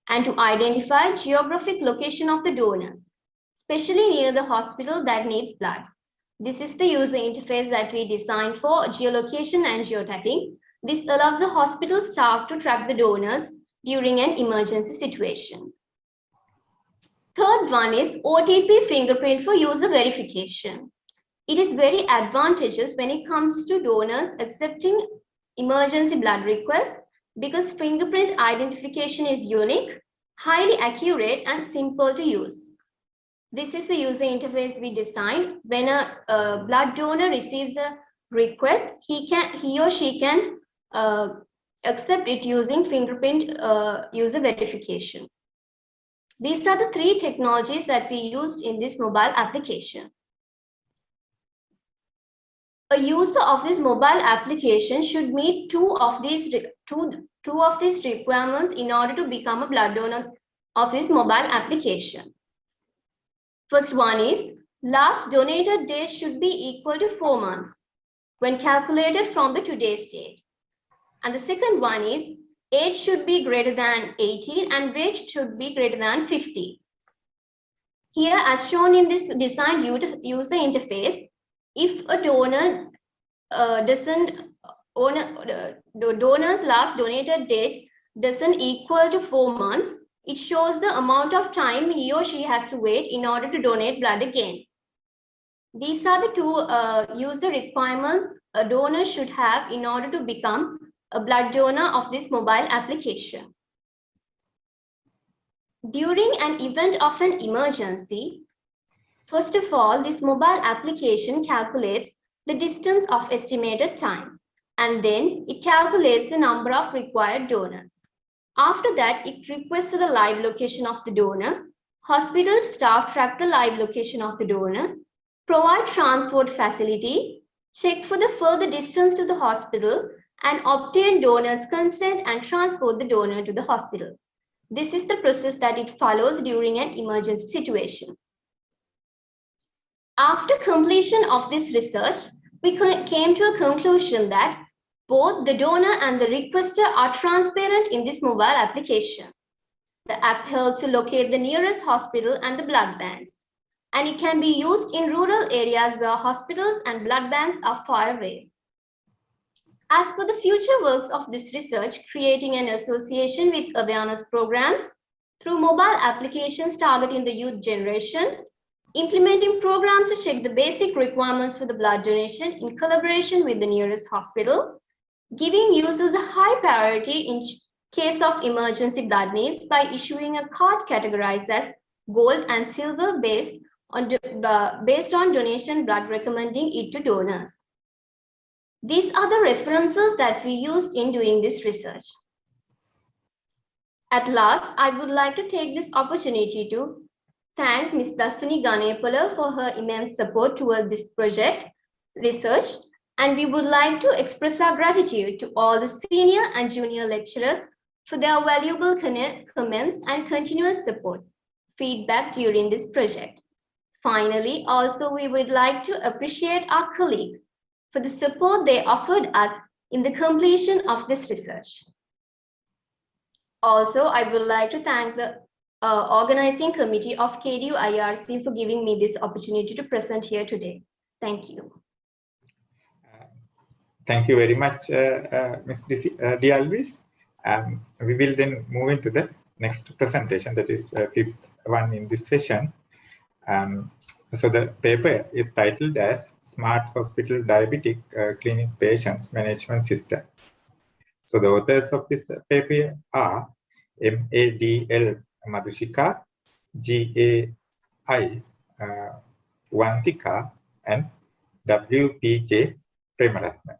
and to identify geographic location of the donors, especially near the hospital that needs blood. This is the user interface that we designed for geolocation and geotagging. This allows the hospital staff to track the donors during an emergency situation. Third one is OTP fingerprint for user verification. It is very advantageous when it comes to donors accepting emergency blood requests because fingerprint identification is unique, highly accurate, and simple to use. This is the user interface we designed. When a blood donor receives a request, he or she can accept it using fingerprint user verification. These are the three technologies that we used in this mobile application. A user of this mobile application should meet two of these requirements in order to become a blood donor of this mobile application. First one is last donated date should be equal to 4 months when calculated from the today's date. And the second one is age should be greater than 18 and weight should be greater than 50. Here, as shown in this designed user interface, if a donor the donor's last donated date doesn't equal to 4 months, it shows the amount of time he or she has to wait in order to donate blood again. These are the two user requirements a donor should have in order to become a blood donor of this mobile application. During an event of an emergency, first of all, this mobile application calculates the distance of estimated time, and then it calculates the number of required donors. After that, it requests for the live location of the donor. Hospital staff track the live location of the donor, provide transport facility, check for the further distance to the hospital, and obtain donor's consent and transport the donor to the hospital. This is the process that it follows during an emergency situation. After completion of this research, we came to a conclusion that both the donor and the requester are transparent in this mobile application. The app helps to locate the nearest hospital and the blood banks, and it can be used in rural areas where hospitals and blood banks are far away. As for the future works of this research, creating an association with awareness programs through mobile applications targeting the youth generation, implementing programs to check the basic requirements for the blood donation in collaboration with the nearest hospital, giving users a high priority in case of emergency blood needs by issuing a card categorized as gold and silver based on donation blood, recommending it to donors. These are the references that we used in doing this research. At last, I would like to take this opportunity to thank Ms. Ganepola for her immense support toward this project research, and we would like to express our gratitude to all the senior and junior lecturers for their valuable comments and continuous support, feedback during this project. Finally, also we would like to appreciate our colleagues for the support they offered us in the completion of this research. Also, I would like to thank the organizing committee of KDU IRC for giving me this opportunity to present here today. Thank you. Thank you very much, Ms. Alwis. We will then move into the next presentation, that is fifth one in this session. So the paper is titled as Smart Hospital Diabetic Clinic Patients Management System. So the authors of this paper are MADL Madushika, GAI Uwanthika, and WPJ Premarathna.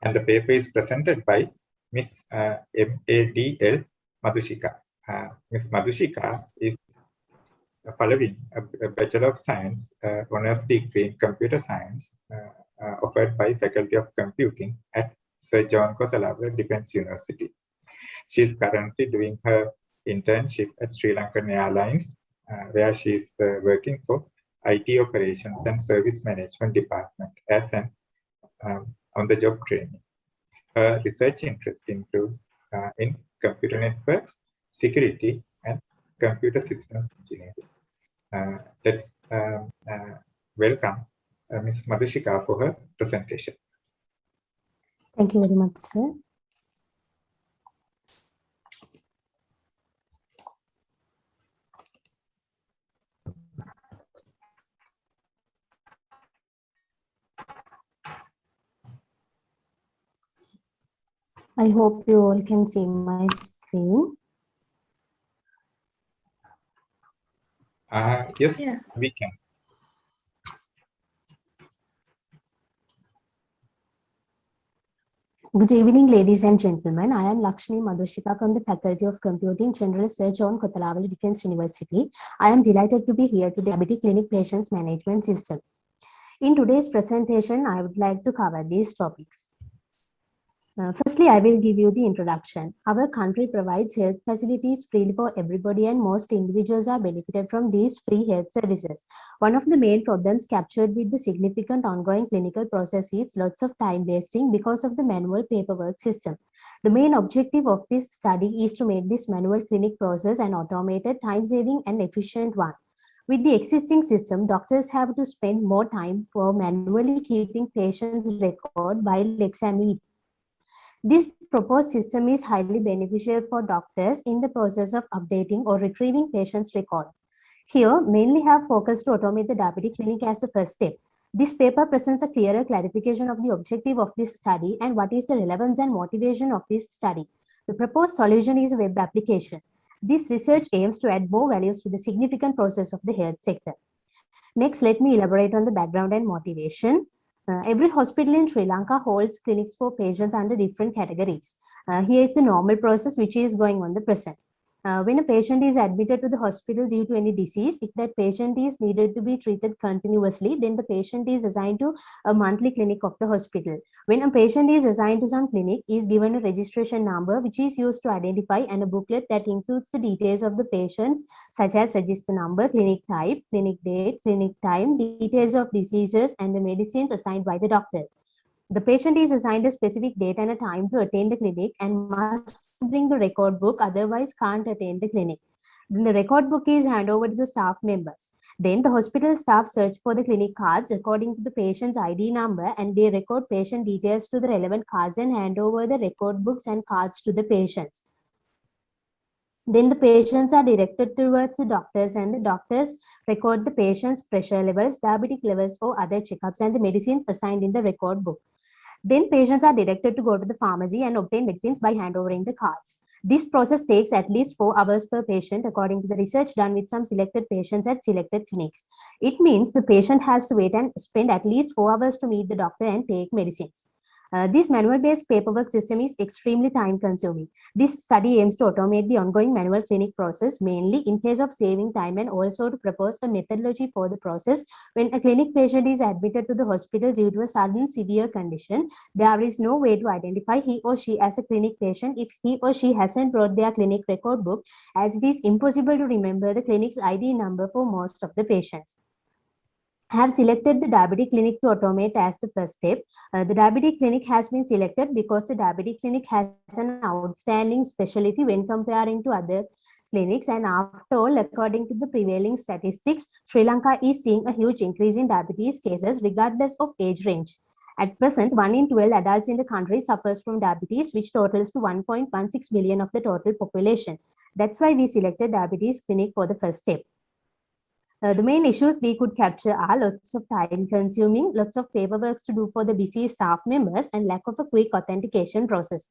And the paper is presented by Ms. MADL Madushika. Ms. Madushika is following a Bachelor of Science honors degree in Computer Science offered by Faculty of Computing at Sir John Kothalawa Defence University. She is currently doing her internship at Sri Lankan Airlines, where she is working for IT Operations and Service Management Department as an on-the-job training. Her research interest includes in computer networks, security, and computer systems engineering. Let's welcome Ms. Madushika for her presentation. Thank you very much, sir. I hope you all can see my screen. Yes, we can. Good evening, ladies and gentlemen. I am Lakshmi Madushika from the Faculty of Computing, General Sir John Kothalawa Defence University. I am delighted to be here to Diabetic Clinic Patients Management System. In today's presentation, I would like to cover these topics. Firstly, I will give you the introduction. Our country provides health facilities freely for everybody, and most individuals are benefited from these free health services. One of the main problems captured with the significant ongoing clinical process is lots of time wasting because of the manual paperwork system. The main objective of this study is to make this manual clinic process an automated, time-saving and efficient one. With the existing system, doctors have to spend more time for manually keeping patients' record while examining. This proposed system is highly beneficial for doctors in the process of updating or retrieving patients' records. Here, mainly have focused to automate the diabetic clinic as the first step. This paper presents a clearer clarification of the objective of this study and what is the relevance and motivation of this study. The proposed solution is a web application. This research aims to add more values to the significant process of the health sector. Next, let me elaborate on the background and motivation. Every hospital in Sri Lanka holds clinics for patients under different categories. Here is the normal process which is going on the present. When a patient is admitted to the hospital due to any disease, if that patient is needed to be treated continuously, then the patient is assigned to a monthly clinic of the hospital. When a patient is assigned to some clinic, is given a registration number which is used to identify and a booklet that includes the details of the patients such as register number, clinic type, clinic date, clinic time, details of diseases and the medicines assigned by the doctors. The patient is assigned a specific date and a time to attend the clinic and must bring the record book, otherwise can't attend the clinic. Then the record book is handed over to the staff members. Then the hospital staff search for the clinic cards according to the patient's ID number and they record patient details to the relevant cards and hand over the record books and cards to the patients. Then the patients are directed towards the doctors and the doctors record the patient's pressure levels, diabetic levels or other checkups and the medicines assigned in the record book. Then patients are directed to go to the pharmacy and obtain medicines by handovering the cards. This process takes at least 4 hours per patient according to the research done with some selected patients at selected clinics. It means the patient has to wait and spend at least 4 hours to meet the doctor and take medicines. This manual-based paperwork system is extremely time-consuming. This study aims to automate the ongoing manual clinic process, mainly in case of saving time and also to propose a methodology for the process. When a clinic patient is admitted to the hospital due to a sudden severe condition, there is no way to identify he or she as a clinic patient if he or she hasn't brought their clinic record book, as it is impossible to remember the clinic's ID number for most of the patients. I have selected the diabetic clinic to automate as the first step. The diabetic clinic has been selected because the diabetic clinic has an outstanding specialty when comparing to other clinics, and after all, according to the prevailing statistics, Sri Lanka is seeing a huge increase in diabetes cases regardless of age range. At present, 1 in 12 adults in the country suffers from diabetes, which totals to 1.16 million of the total population. That's why we selected diabetes clinic for the first step. The main issues we could capture are lots of time consuming, lots of paperwork to do for the busy staff members, and lack of a quick authentication process.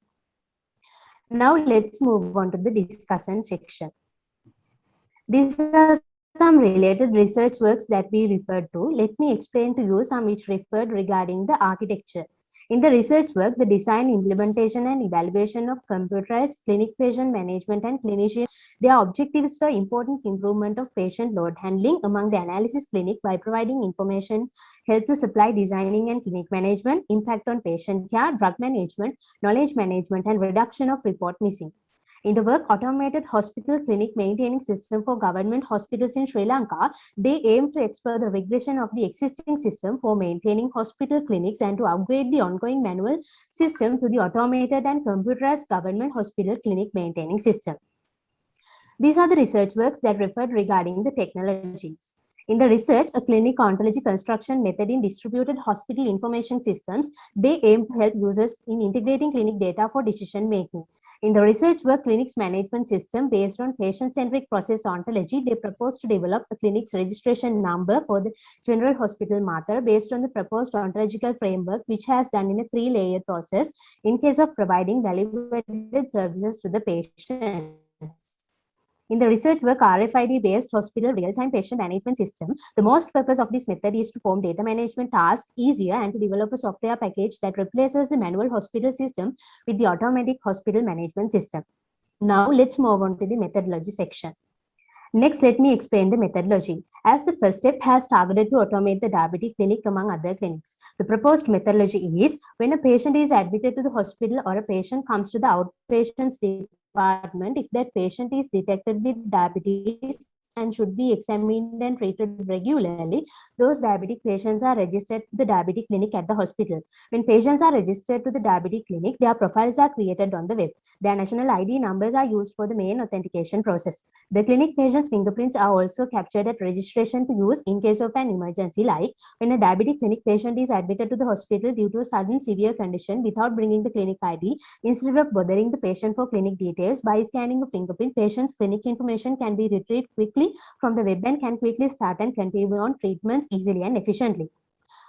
Now let's move on to the discussion section. These are some related research works that we referred to. Let me explain to you some which referred regarding the architecture. In the research work, the design, implementation, and evaluation of computerized clinic patient management and clinician, their objectives were important improvement of patient load handling among the analysis clinic by providing information, health supply designing and clinic management, impact on patient care, drug management, knowledge management, and reduction of report missing. In the work Automated Hospital Clinic Maintaining System for Government Hospitals in Sri Lanka, they aim to explore the regression of the existing system for maintaining hospital clinics and to upgrade the ongoing manual system to the automated and computerized government hospital clinic maintaining system. These are the research works that referred regarding the technologies. In the research, a clinic ontology construction method in distributed hospital information systems, they aim to help users in integrating clinic data for decision making. In the research work clinics management system based on patient-centric process ontology, they propose to develop a clinic's registration number for the general hospital matter based on the proposed ontological framework, which has done in a 3-layered process in case of providing value-added services to the patients. In the research work RFID-based hospital real-time patient management system, the most purpose of this method is to form data management tasks easier and to develop a software package that replaces the manual hospital system with the automatic hospital management system. Now let's move on to the methodology section. Next, let me explain the methodology. As the first step has targeted to automate the diabetic clinic among other clinics. The proposed methodology is when a patient is admitted to the hospital or a patient comes to the outpatients department, if that patient is detected with diabetes and should be examined and treated regularly, those diabetic patients are registered to the diabetic clinic at the hospital. When patients are registered to the diabetic clinic, their profiles are created on the web. Their national ID numbers are used for the main authentication process. The clinic patient's fingerprints are also captured at registration to use in case of an emergency, like when a diabetic clinic patient is admitted to the hospital due to a sudden severe condition without bringing the clinic ID. Instead of bothering the patient for clinic details, by scanning a fingerprint, patient's clinic information can be retrieved quickly from the web and can quickly start and continue on treatments easily and efficiently.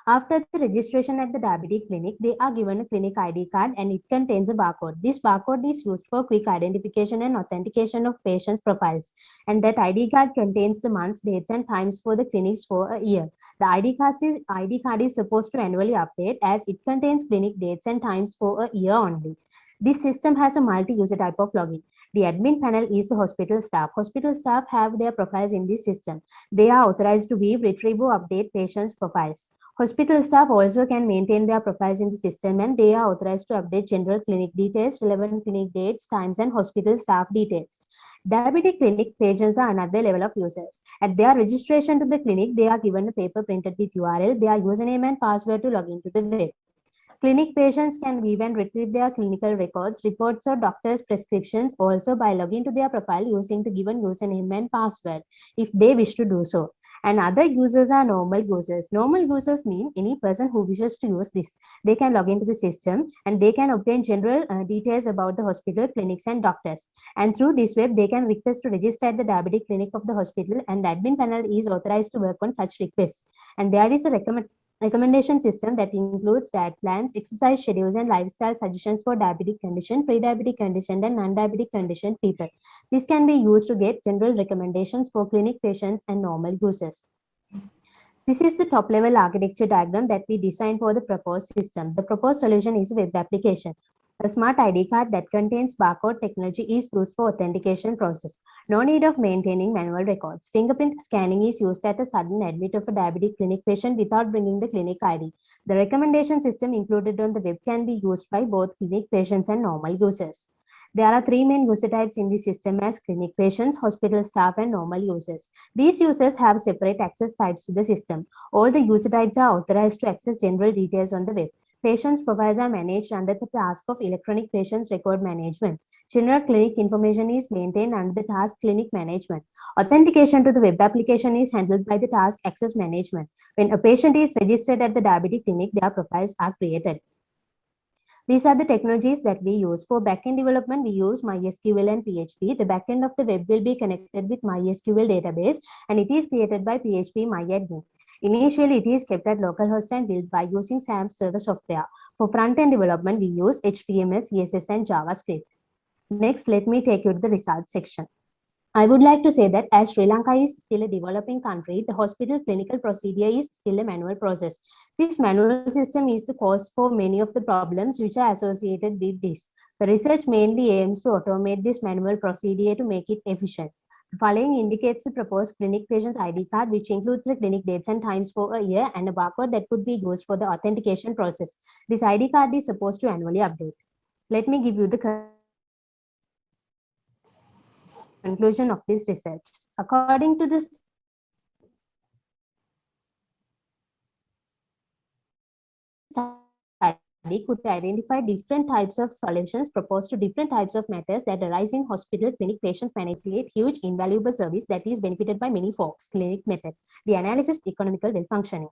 After the registration at the diabetic clinic, they are given a clinic ID card and it contains a barcode. This barcode is used for quick identification and authentication of patients' profiles. And that ID card contains the months, dates, and times for the clinics for a year. The ID card is supposed to annually update as it contains clinic dates and times for a year only. This system has a multi-user type of login. The admin panel is the hospital staff. Hospital staff have their profiles in this system. They are authorized to view, retrieve, or update patients' profiles. Hospital staff also can maintain their profiles in the system and they are authorized to update general clinic details, relevant clinic dates, times, and hospital staff details. Diabetic clinic patients are another level of users. At their registration to the clinic, they are given a paper printed with URL, their username and password to log into the web. Clinic patients can view and retrieve their clinical records, reports, or doctor's prescriptions also by logging to their profile using the given username and password if they wish to do so. And other users are normal users. Normal users mean any person who wishes to use this. They can log into the system and they can obtain general details about the hospital, clinics, and doctors. And through this web, they can request to register at the diabetic clinic of the hospital, and the admin panel is authorized to work on such requests. And there is a recommendation system that includes diet plans, exercise schedules, and lifestyle suggestions for diabetic condition, pre-diabetic condition, and non-diabetic condition people. This can be used to get general recommendations for clinic patients and normal users. This is the top-level architecture diagram that we designed for the proposed system. The proposed solution is a web application. A smart ID card that contains barcode technology is used for authentication process. No need of maintaining manual records. Fingerprint scanning is used at a sudden admit of a diabetic clinic patient without bringing the clinic ID. The recommendation system included on the web can be used by both clinic patients and normal users. There are three main user types in the system as clinic patients, hospital staff, and normal users. These users have separate access types to the system. All the user types are authorized to access general details on the web. Patients' profiles are managed under the task of electronic patients record management. General clinic information is maintained under the task clinic management. Authentication to the web application is handled by the task access management. When a patient is registered at the diabetic clinic, their profiles are created. These are the technologies that we use. For backend development, we use MySQL and PHP. The backend of the web will be connected with MySQL database, and it is created by PHP MyAdmin. Initially, it is kept at localhost and built by using SAMP server software. For front-end development, we use HTML, CSS, and JavaScript. Next, let me take you to the results section. I would like to say that as Sri Lanka is still a developing country, the hospital clinical procedure is still a manual process. This manual system is the cause for many of the problems which are associated with this. The research mainly aims to automate this manual procedure to make it efficient. The following indicates the proposed clinic patient's ID card, which includes the clinic dates and times for a year and a barcode that could be used for the authentication process. This ID card is supposed to annually update. Let me give you the conclusion of this research. According to this study, could identify different types of solutions proposed to different types of matters that arise in hospital clinic patients management, huge invaluable service that is benefited by many folks. Clinic method. The analysis economical well functioning.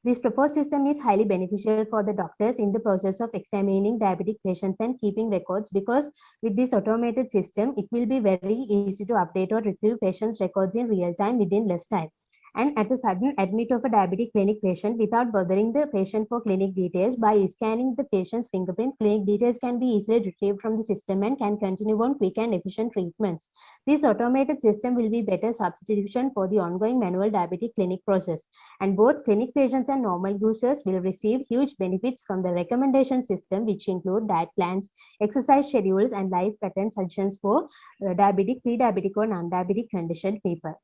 This proposed system is highly beneficial for the doctors in the process of examining diabetic patients and keeping records, because with this automated system, it will be very easy to update or retrieve patients' records in real time within less time. And at a sudden admit of a diabetic clinic patient without bothering the patient for clinic details, by scanning the patient's fingerprint, clinic details can be easily retrieved from the system and can continue on quick and efficient treatments. This automated system will be better substitution for the ongoing manual diabetic clinic process. And both clinic patients and normal users will receive huge benefits from the recommendation system, which include diet plans, exercise schedules, and life pattern suggestions for diabetic, pre-diabetic, or non-diabetic conditioned people.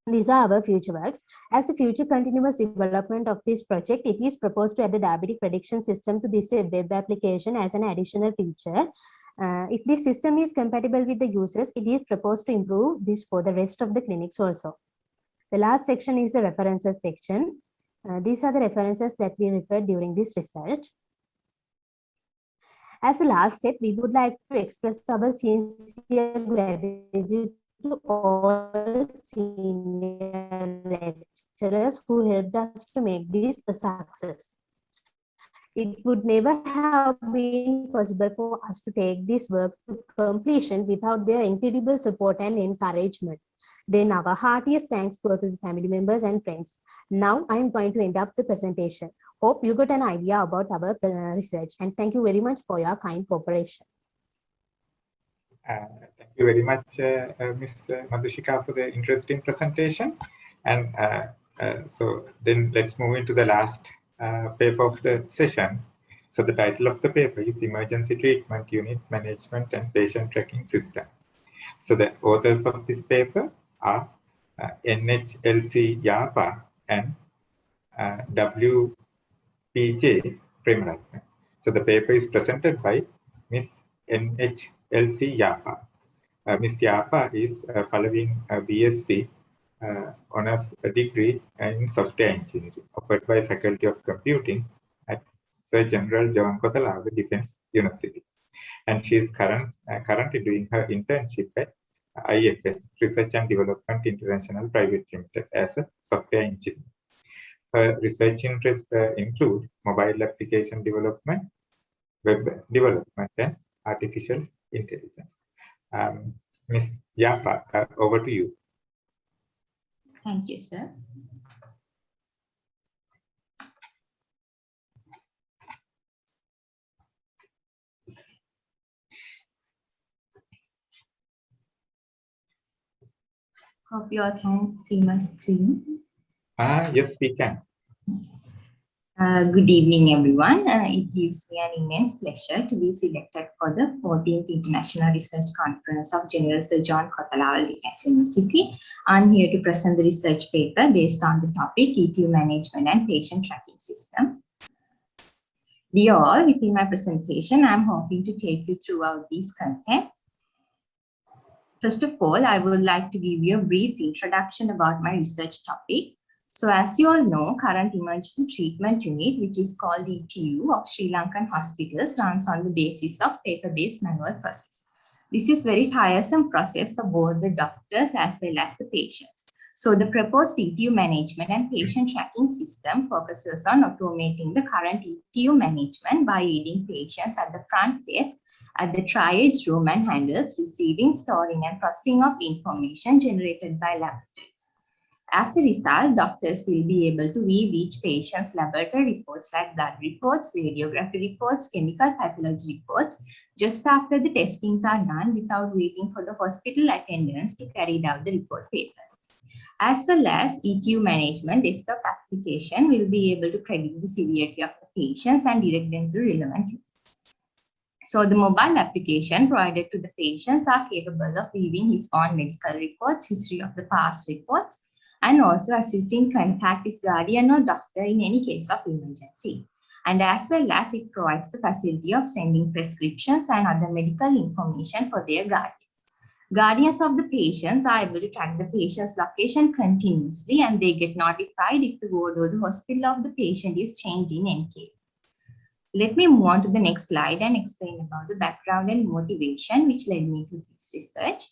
These are our future works. As the future continuous development of this project, it is proposed to add a diabetic prediction system to this web application as an additional feature. If this system is compatible with the users, it is proposed to improve this for the rest of the clinics also. The last section is the references section. These are the references that we referred during this research. As a last step, we would like to express our sincere gratitude to all senior lecturers who helped us to make this a success. It would never have been possible for us to take this work to completion without their incredible support and encouragement. Then our heartiest thanks go to the family members and friends. Now I am going to end up the presentation. Hope you got an idea about our research, and thank you very much for your kind cooperation. Thank you very much, Ms. Madushika, for the interesting presentation. And so then let's move into the last paper of the session. So the title of the paper is Emergency Treatment Unit Management and Patient Tracking System. So the authors of this paper are NHLC Yapa and WPJ Premarathna. So the paper is presented by Ms. NHLC Yapa. Ms. Yapa is following a BSc honors degree in software engineering offered by Faculty of Computing at Sir General John Kothalaga Defence University. And she is currently doing her internship at IFS, Research and Development International Private Limited, as a software engineer. Her research interests include mobile application development, web development, and artificial intelligence. Ms. Yapa, over to you. Thank you, sir. Hope you all can see my screen. Yes, we can. Good evening, everyone. It gives me an immense pleasure to be selected for the 14th International Research Conference of General Sir John Kothalaga Defence University. I'm here to present the research paper based on the topic ETU Management and Patient Tracking System. Dear all, within my presentation, I'm hoping to take you throughout these content. First of all, I would like to give you a brief introduction about my research topic. So as you all know, current emergency treatment unit, which is called ETU of Sri Lankan hospitals, runs on the basis of paper-based manual process. This is very tiresome process for both the doctors as well as the patients. So the proposed ETU management and patient tracking system focuses on automating the current ETU management by aiding patients at the front desk, at the triage room, and handles receiving, storing, and processing of information generated by laboratories. As a result, doctors will be able to view each patient's laboratory reports like blood reports, radiography reports, chemical pathology reports just after the testings are done without waiting for the hospital attendants to carry out the report papers. As well as ETU management desktop application will be able to predict the severity of the patients and direct them to relevant units. So the mobile application provided to the patients are capable of viewing his own medical reports, history of the past reports, and also assisting contact his guardian or doctor in any case of emergency. And as well as it provides the facility of sending prescriptions and other medical information for their guardians. Guardians of the patients are able to track the patient's location continuously, and they get notified if the ward or the hospital of the patient is changed in any case. Let me move on to the next slide and explain about the background and motivation which led me to this research.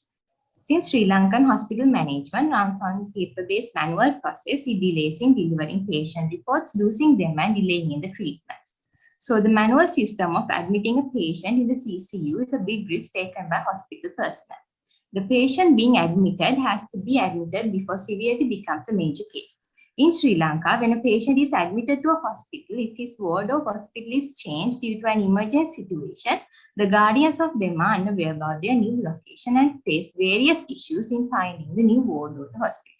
Since Sri Lankan hospital management runs on paper-based manual process, it delays in delivering patient reports, losing them and delaying in the treatments. So the manual system of admitting a patient in the CCU is a big risk taken by hospital personnel. The patient being admitted has to be admitted before severity becomes a major case. In Sri Lanka, when a patient is admitted to a hospital, if his ward or hospital is changed due to an emergency situation, the guardians of them are unaware about their new location and face various issues in finding the new ward or the hospital.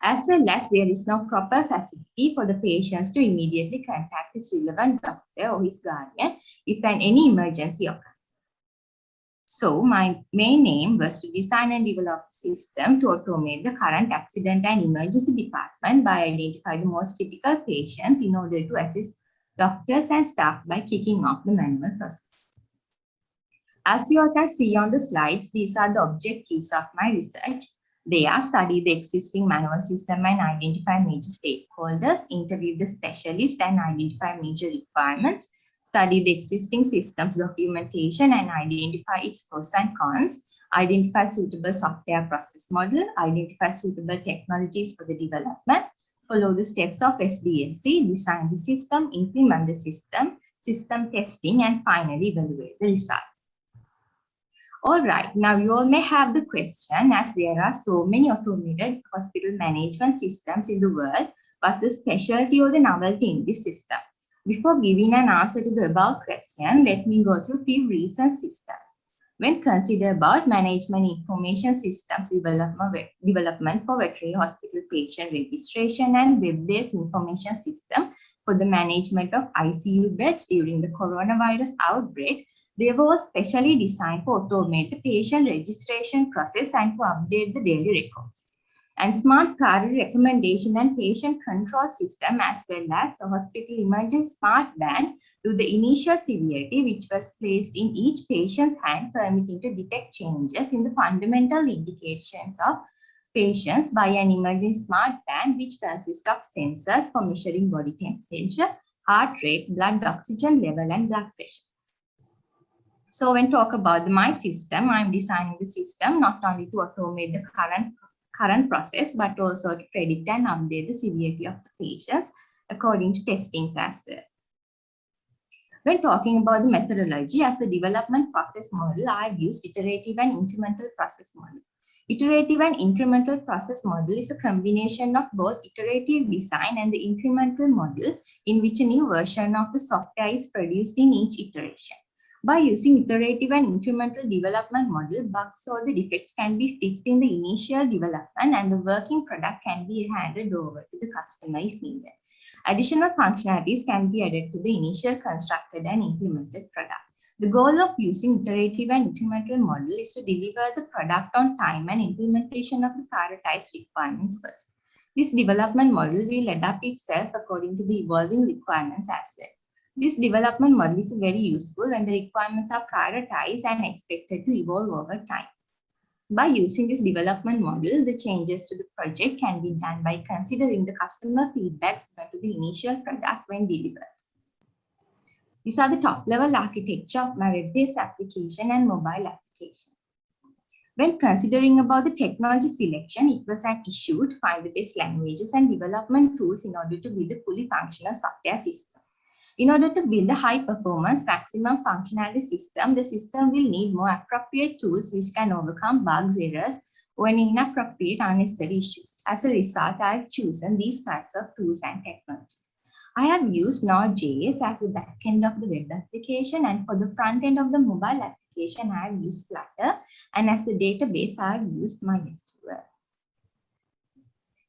As well as there is no proper facility for the patients to immediately contact his relevant doctor or his guardian if any emergency occurs. So my main aim was to design and develop a system to automate the current accident and emergency department by identifying the most critical patients in order to assist doctors and staff by kicking off the manual process. As you all can see on the slides, these are the objectives of my research. They are study the existing manual system and identify major stakeholders, interview the specialists and identify major requirements, study the existing systems documentation and identify its pros and cons, identify suitable software process model, identify suitable technologies for the development, follow the steps of SDLC, design the system, implement the system, system testing, and finally evaluate the results. All right, now you all may have the question, as there are so many automated hospital management systems in the world, what's the specialty or the novelty in this system? Before giving an answer to the above question, let me go through a few recent systems. When considered about management information systems development for veterinary hospital patient registration and web-based information system for the management of ICU beds during the coronavirus outbreak, they were specially designed to automate the patient registration process and to update the daily records. And smart priority recommendation and patient control system, as well as a hospital emergency smart band to the initial severity, which was placed in each patient's hand, permitting to detect changes in the fundamental indications of patients by an emergency smart band, which consists of sensors for measuring body temperature, heart rate, blood oxygen level, and blood pressure. So when talk about my system, I'm designing the system not only to automate the current process, but also to predict and update the severity of the patients according to testings as well. When talking about the methodology as the development process model, I've used iterative and incremental process model. Iterative and incremental process model is a combination of both iterative design and the incremental model, in which a new version of the software is produced in each iteration. By using iterative and incremental development model, bugs or the defects can be fixed in the initial development and the working product can be handed over to the customer if needed. Additional functionalities can be added to the initial constructed and implemented product. The goal of using iterative and incremental model is to deliver the product on time and implementation of the prioritized requirements first. This development model will adapt itself according to the evolving requirements as well. This development model is very useful when the requirements are prioritized and expected to evolve over time. By using this development model, the changes to the project can be done by considering the customer feedbacks given to the initial product when delivered. These are the top-level architecture of my web-based application and mobile application. When considering about the technology selection, it was an issue to find the best languages and development tools in order to build a fully functional software system. In order to build a high-performance, maximum functionality system, the system will need more appropriate tools which can overcome bugs, errors, or any inappropriate, unnecessary issues. As a result, I have chosen these types of tools and technologies. I have used Node.js as the back end of the web application, and for the front end of the mobile application, I have used Flutter, and as the database, I have used MySQL.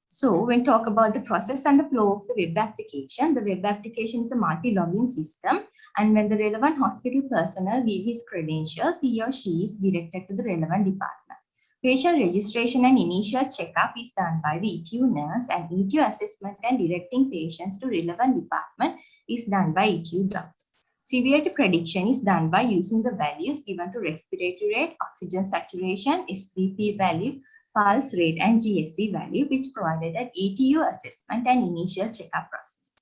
So when talk about the process and the flow of the web application is a multi-login system, and when the relevant hospital personnel give his credentials, he or she is directed to the relevant department. Patient registration and initial checkup is done by the ETU nurse, and ETU assessment and directing patients to relevant department is done by ETU doctor. Severity prediction is done by using the values given to respiratory rate, oxygen saturation, SPP value, pulse rate, and GSC value, which provided at ETU assessment and initial checkup process.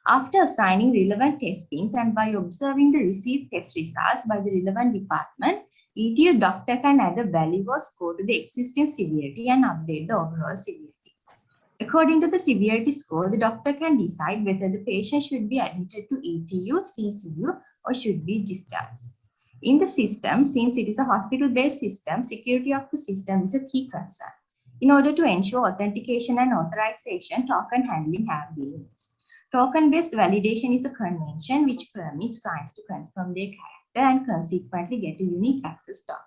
After assigning relevant testings and by observing the received test results by the relevant department, ETU doctor can add a value or score to the existing severity and update the overall severity. According to the severity score, the doctor can decide whether the patient should be admitted to ETU, CCU, or should be discharged. In the system, since it is a hospital-based system, security of the system is a key concern. In order to ensure authentication and authorization, token handling have been used. Token-based validation is a convention which permits clients to confirm their character and consequently get a unique access token.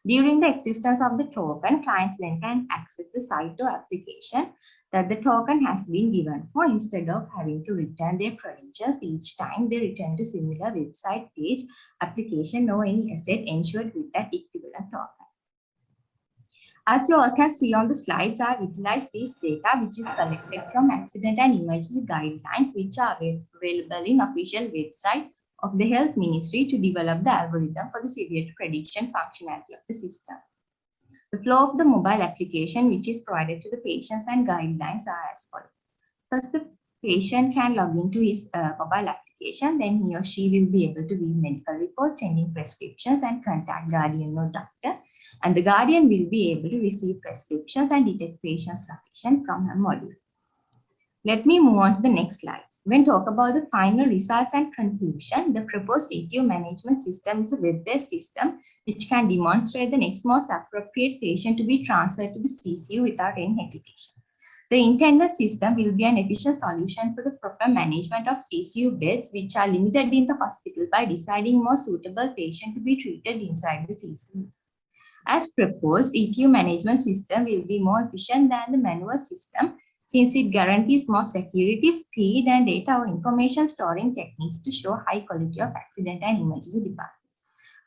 During the existence of the token, clients then can access the site or application that the token has been given for, instead of having to return their credentials each time they return to similar website page, application, or any asset ensured with that equivalent token. As you all can see on the slides, I have utilized this data which is collected from accident and emergency guidelines which are available in official website of the Health Ministry to develop the algorithm for the severity prediction functionality of the system. The flow of the mobile application which is provided to the patients and guidelines are as follows. First, the patient can log into his mobile application, then he or she will be able to view medical reports, sending prescriptions, and contact guardian or doctor, and the guardian will be able to receive prescriptions and detect patient's location from a module. Let me move on to the next slides. When talk about the final results and conclusion, the proposed ETU management system is a web-based system which can demonstrate the next most appropriate patient to be transferred to the CCU without any hesitation. The intended system will be an efficient solution for the proper management of CCU beds which are limited in the hospital by deciding more suitable patient to be treated inside the CCU. As proposed, ETU management system will be more efficient than the manual system since it guarantees more security, speed, and data or information storing techniques to show high quality of accident and emergency department.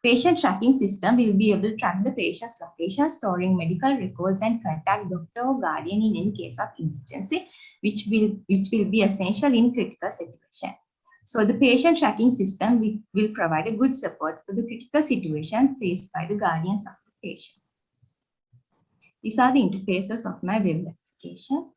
Patient tracking system will be able to track the patient's location, storing medical records, and contact doctor or guardian in any case of emergency, which will be essential in critical situation. So the patient tracking system will provide a good support for the critical situation faced by the guardians of the patients. These are the interfaces of my web application.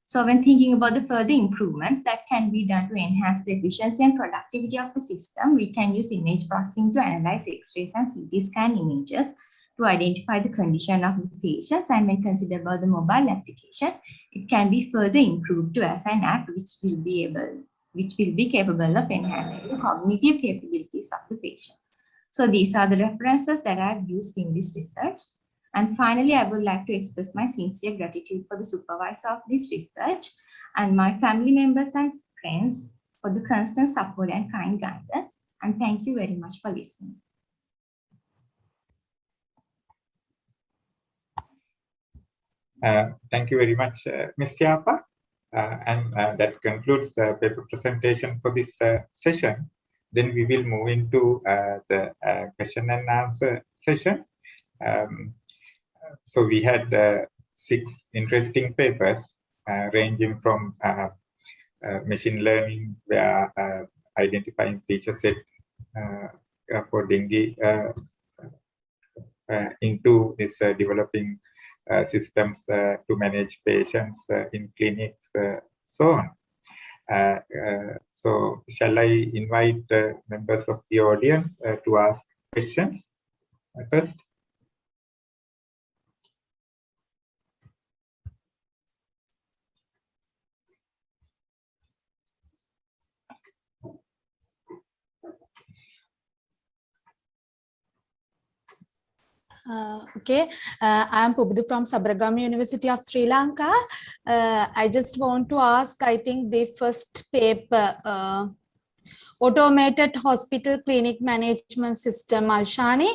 So when thinking about the further improvements that can be done to enhance the efficiency and productivity of the system, we can use image processing to analyze X-rays and CT scan images to identify the condition of the patients. And when considered about the mobile application, it can be further improved to as an app which will be capable of enhancing the cognitive capabilities of the patient. So these are the references that I have used in this research. And finally, I would like to express my sincere gratitude for the supervisor of this research and my family members and friends for the constant support and kind guidance. And thank you very much for listening. Thank you very much, Ms. Yapa. And that concludes the paper presentation for this session. Then we will move into the question and answer session. So we had 6 interesting papers ranging from machine learning, where identifying feature set for dengue into this developing systems to manage patients in clinics, so on. So shall I invite members of the audience to ask questions first? Okay, I am Pubudu from Sabaragama University of Sri Lanka. I just want to ask, I think the first paper, Automated Hospital Clinic Management System, Malshani.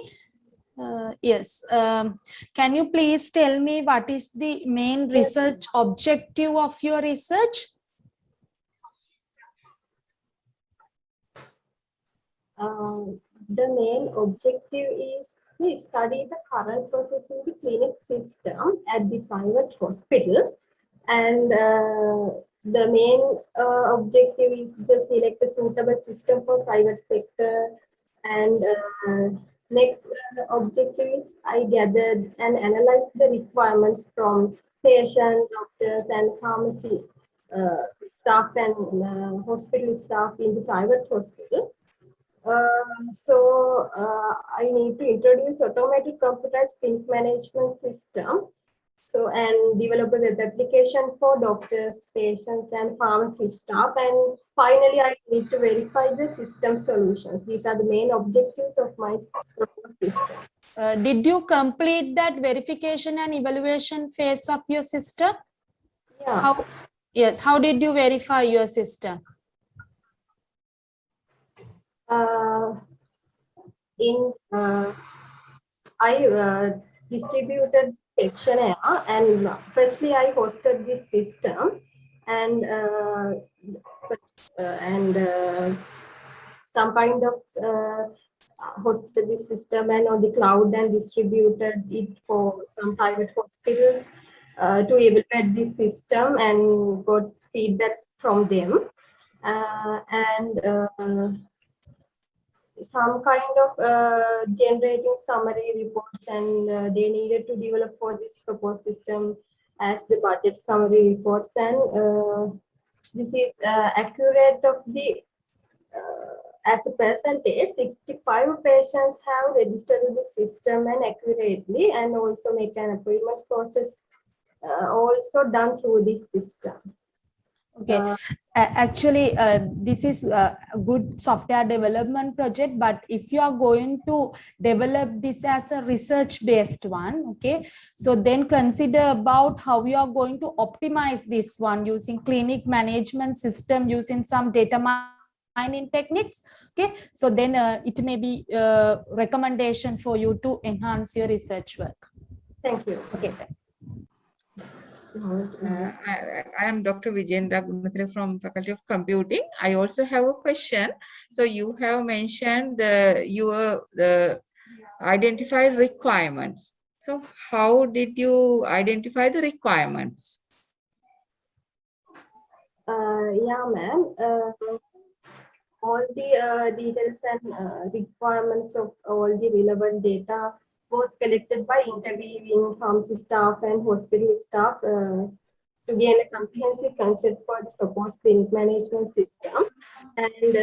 Yes, can you please tell me what is the main research objective of your research? The main objective is to study the current process in the clinic system at the private hospital, and the main objective is to select a suitable system for private sector. And next objective is I gathered and analyzed the requirements from patient, doctors, and pharmacy staff and hospital staff in the private hospital. So I need to introduce automated computerized clinic management system. So, and develop a web application for doctors, patients, and pharmacy staff. And finally, I need to verify the system solutions. These are the main objectives of my system. Did you complete that verification and evaluation phase of your system? Yeah. Yes. How did you verify your system? I distributed questionnaire, and firstly I hosted this system, and some kind of hosted this system and on the cloud and distributed it for some private hospitals to evaluate this system and got feedbacks from them, and some kind of generating summary reports, and they needed to develop for this proposed system as the budget summary reports, and this is accurate of the as a percentage. 65 patients have registered with the system and accurately, and also make an appointment process also done through this system. Okay, actually, this is a good software development project, but if you are going to develop this as a research-based one, okay, so then consider about how you are going to optimize this one using clinic management system, using some data mining techniques, okay, so then it may be a recommendation for you to enhance your research work. Thank you. Okay. I am Dr. Vijendra Gunathila from Faculty of Computing. I also have a question. So you have mentioned your identified requirements. So how did you identify the requirements? Yeah, ma'am. All the details and requirements of all the relevant data was collected by interviewing pharmacy staff and hospital staff to gain a comprehensive concept for the proposed clinic management system. And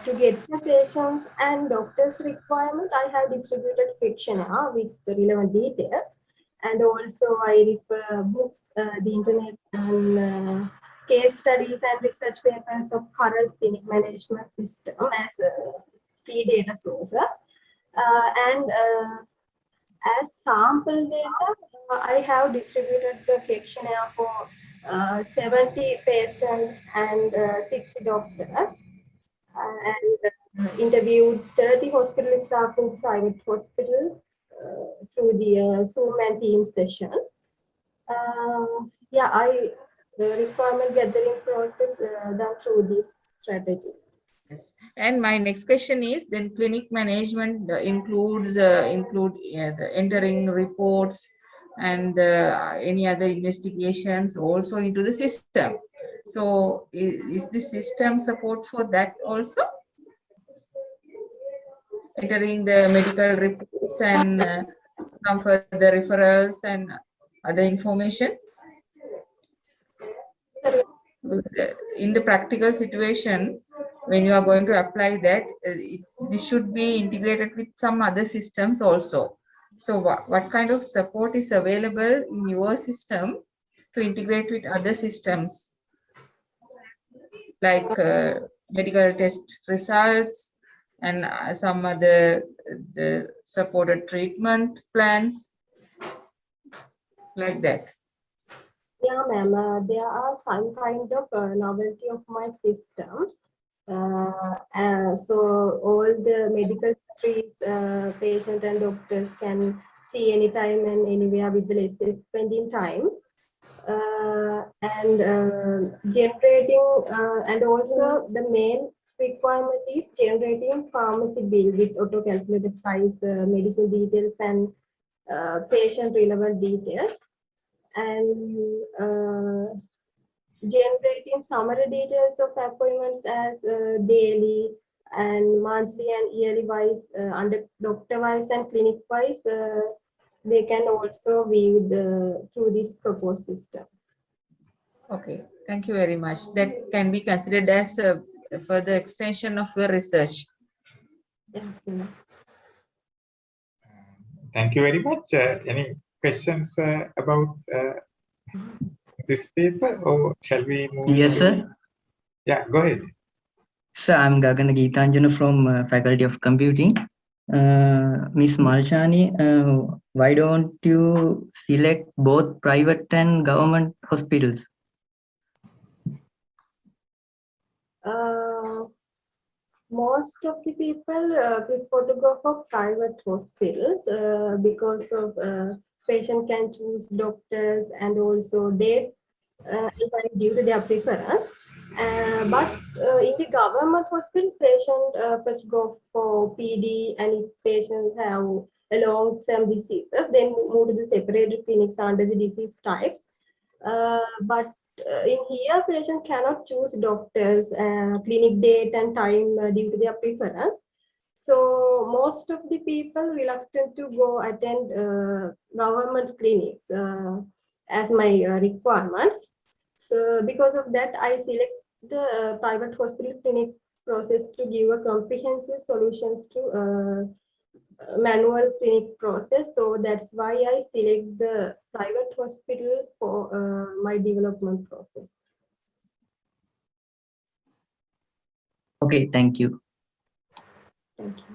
to get the patients and doctors' requirement, I have distributed questionnaire with the relevant details. And also I refer books, the internet, and case studies and research papers of current clinic management system as key data sources. As sample data, I have distributed the questionnaire for 70 patients and 60 doctors, and interviewed 30 hospital staffs in private hospital through the Zoom and Teams session. The requirement gathering process done through these strategies. Yes. And my next question is, then clinic management includes the entering reports and any other investigations also into the system. So is the system support for that also? Entering the medical reports and some further referrals and other information? In the practical situation, when you are going to apply that, this should be integrated with some other systems also. So what kind of support is available in your system to integrate with other systems, like medical test results and some other the supported treatment plans, like that? Yeah, ma'am. There are some kind of novelty of my system. So all the medical histories, patient and doctors can see anytime and anywhere with the less spending time. Generating and also the main requirement is generating pharmacy bill with auto calculated price, medicine details, and patient relevant details, and generating summary details of appointments as daily and monthly and yearly wise, under doctor wise and clinic wise. They can also view through this proposed system. Okay, thank you very much. That can be considered as a further extension of your research. Thank you very much. Any questions about this paper, or shall we move? Yes, sir. Yeah, go ahead. Sir, I'm Gagana Geethanjana from Faculty of Computing. Miss Malshani, why don't you select both private and government hospitals? Most of the people prefer to go for private hospitals because of patient can choose doctors and also date due to their preference. But in the government hospital, patient first go for PD, and if patients have a long-term diseases, then move to the separated clinics under the disease types. But in here, patient cannot choose doctors, clinic date and time due to their preference. So most of the people reluctant to go attend government clinics as my requirements. So because of that, I select the private hospital clinic process to give a comprehensive solutions to manual clinic process. So that's why I select the private hospital for my development process. Okay, thank you. Thank you.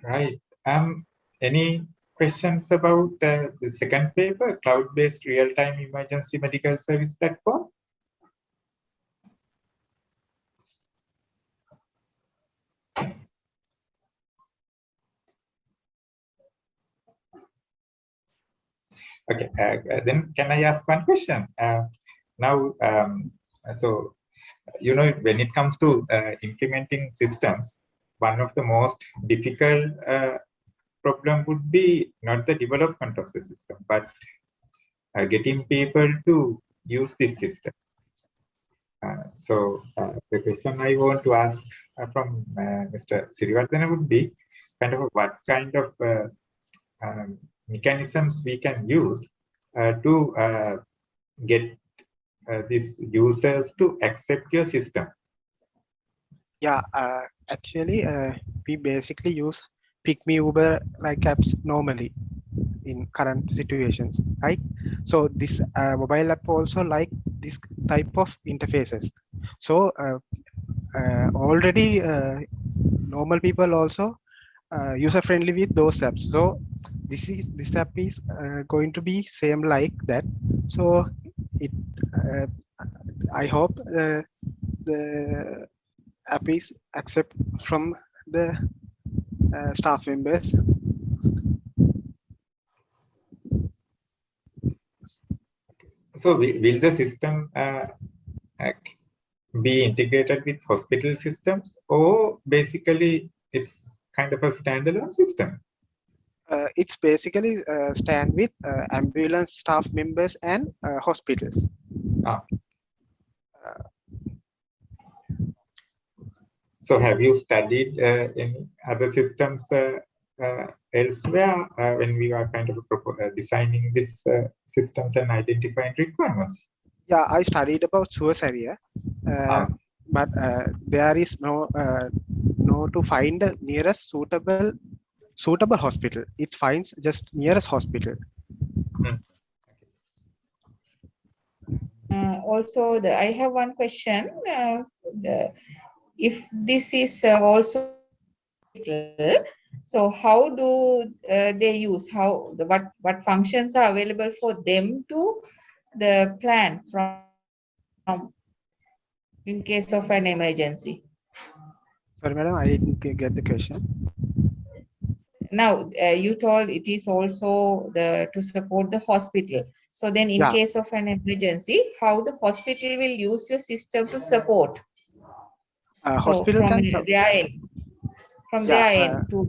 Right. Any questions about the second paper, cloud-based real-time emergency medical service platform? Okay, then can I ask one question? Now, so, you know, when it comes to implementing systems, one of the most difficult problem would be not the development of the system, but getting people to use this system. So the question I want to ask from Mr. Siriwardena would be kind of what kind of mechanisms we can use to get these users to accept your system. Yeah, actually, we basically use Pick Me Uber like apps normally in current situations, right? So this mobile app also like this type of interfaces. So already normal people also user friendly with those apps. So this app is going to be same like that. So it I hope the app is accept from the staff members. So will the system be integrated with hospital systems, or basically it's kind of a standalone system? It's basically stand with ambulance staff members and hospitals. So have you studied any other systems elsewhere when we are kind of designing these systems and identifying requirements? Yeah, I studied about Siriwardena, but there is no to find the nearest suitable hospital. It finds just nearest hospital. Also, I have one question. If this is also, so how do they use, what functions are available for them to the plan from in case of an emergency? Sorry, madam, I didn't get the question. Now, you told it is also to support the hospital. So then in case of an emergency, how the hospital will use your system to support? Hospital from can their end, their end to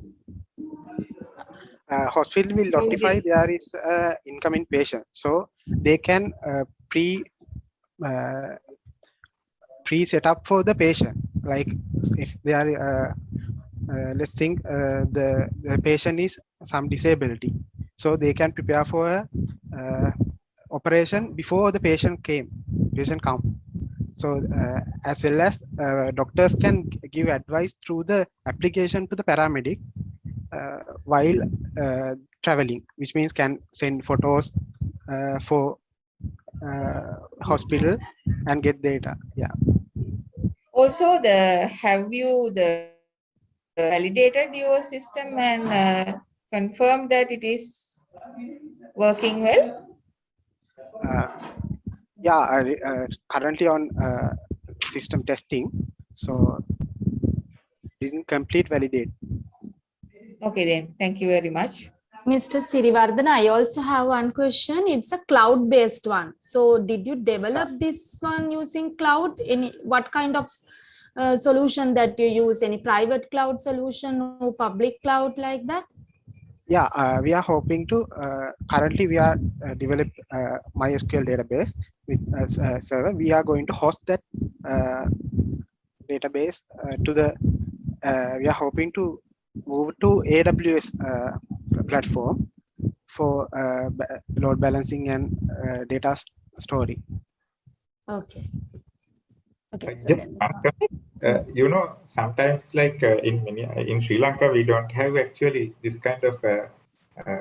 hospital will notify there is incoming patient, so they can pre set up for the patient. Like if they are let's think the patient is some disability, so they can prepare for a operation before the patient come. So as well as doctors can give advice through the application to the paramedic while traveling, which means can send photos for hospital and get data. Yeah. Also, have you validated your system and confirmed that it is working well? Yeah, currently on system testing, so didn't complete validate. Okay, then thank you very much. Mr. Siriwardena, I also have one question. It's a cloud-based one. So did you develop this one using cloud? What kind of solution that you use? Any private cloud solution or public cloud like that? Yeah, we are hoping to, currently we are develop MySQL database with a server. We are going to host that database to the, we are hoping to move to AWS platform for load balancing and data storing. Okay. Okay. Just you know, sometimes like in Sri Lanka, we don't have actually this kind of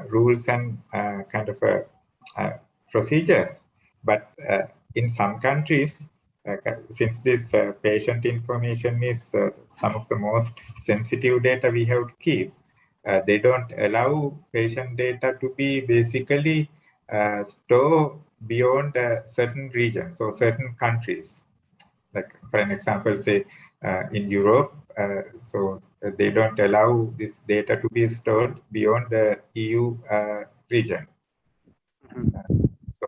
rules and kind of procedures. But in some countries, since this patient information is some of the most sensitive data we have to keep, they don't allow patient data to be basically stored beyond certain regions or certain countries. Like for an example, say in Europe, they don't allow this data to be stored beyond the EU region. So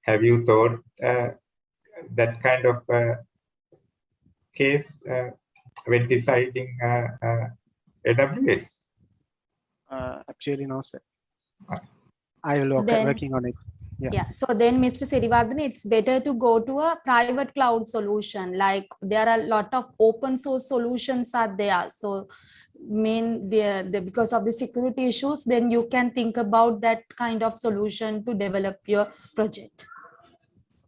have you thought that kind of case when deciding AWS? Actually, no, sir. I will be working on it. Yeah. So then, Mr. Siriwardane, it's better to go to a private cloud solution. Like there are a lot of open source solutions are there. So because of the security issues, then you can think about that kind of solution to develop your project.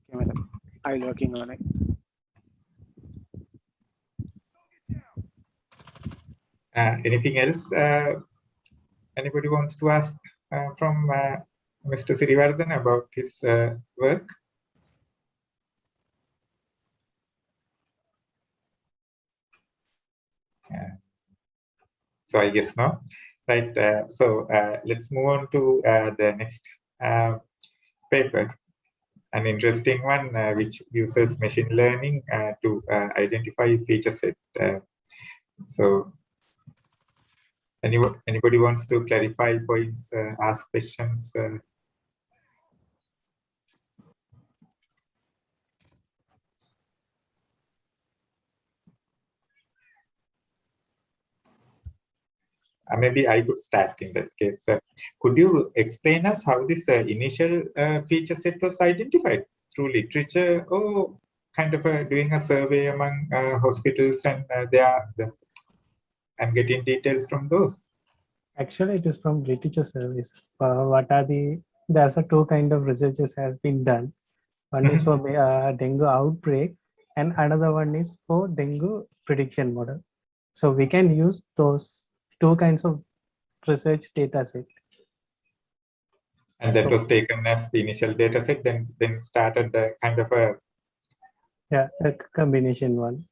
Okay, madam. I will be working on it. Anything else? Anybody wants to ask from Mr. Siriwardena about his work? So I guess no. Right. So let's move on to the next paper. An interesting one which uses machine learning to identify feature set. So anybody wants to clarify points, ask questions? Maybe I could start in that case. Could you explain us how this initial feature set was identified? Through literature or kind of doing a survey among hospitals and and getting details from those? Actually, it is from literature surveys. There's a two kind of researches has been done. One is for dengue outbreak and another one is for dengue prediction model. So we can use those two kinds of research data set. And that was taken as the initial data set, then started the kind of a combination one.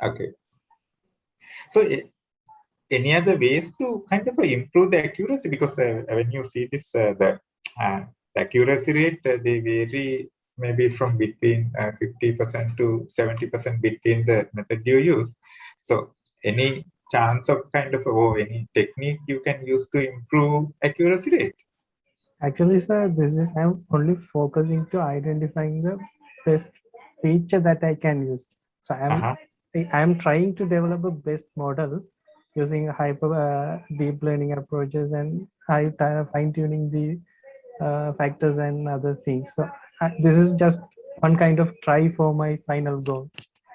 Okay. So any other ways to kind of improve the accuracy? Because when you see this, the accuracy rate, they vary maybe from between 50% to 70% between the method you use. So any chance of kind of, or any technique you can use to improve accuracy rate? Actually, sir, I'm only focusing to identifying the best feature that I can use. So I'm trying to develop a best model using deep learning approaches and fine tuning the factors and other things. So this is just one kind of try for my final goal.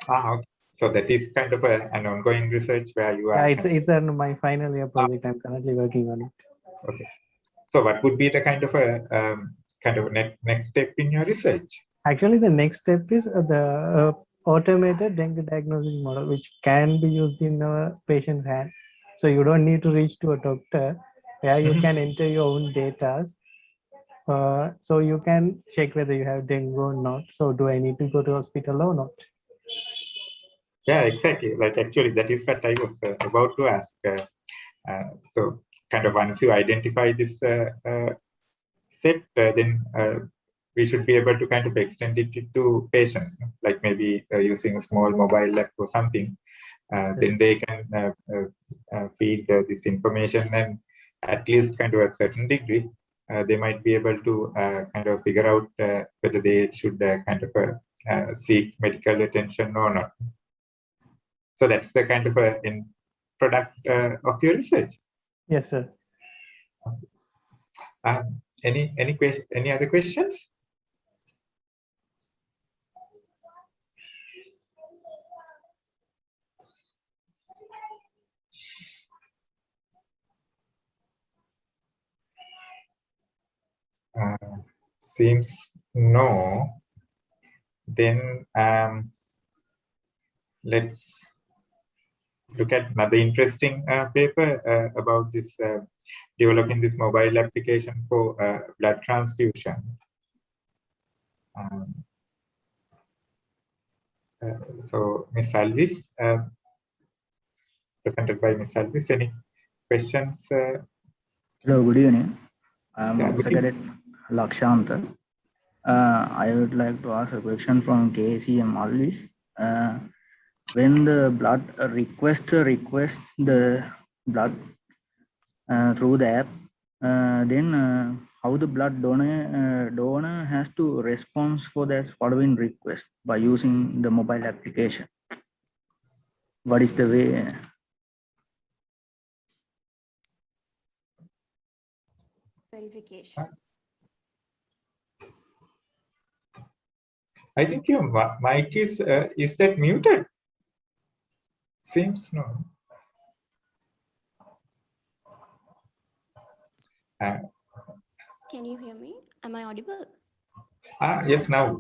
Okay. So that is kind of an ongoing research where you are. Yeah, it's my final year project. I'm currently working on it. Okay. So what would be the kind of a next step in your research? Actually, the next step is the automated dengue diagnosis model, which can be used in a patient's hand. So you don't need to reach to a doctor, where you can enter your own data. So you can check whether you have dengue or not. So do I need to go to hospital or not? Yeah, exactly. Like actually, that is what I was about to ask. So kind of once you identify this set, then we should be able to kind of extend it to patients, like maybe using a small mobile app or something. Then they can feed this information, and at least kind of a certain degree, they might be able to kind of figure out whether they should kind of seek medical attention or not. So that's the kind of end product of your research. Yes, sir. Any other questions? Seems no. Then let's look at another interesting paper about this developing this mobile application for blood transfusion. So Ms. Alwis, presented by Ms. Alwis. Any questions? Hello, good evening. I'm Yeah, good Cadet Lakshanta. I would like to ask a question from KCM Alwis. When the blood request the blood through the app, then how the blood donor has to respond for that following request by using the mobile application. What is the way? Verification. I think your mic is that muted? Seems no. Can you hear me? Am I audible? Yes, now.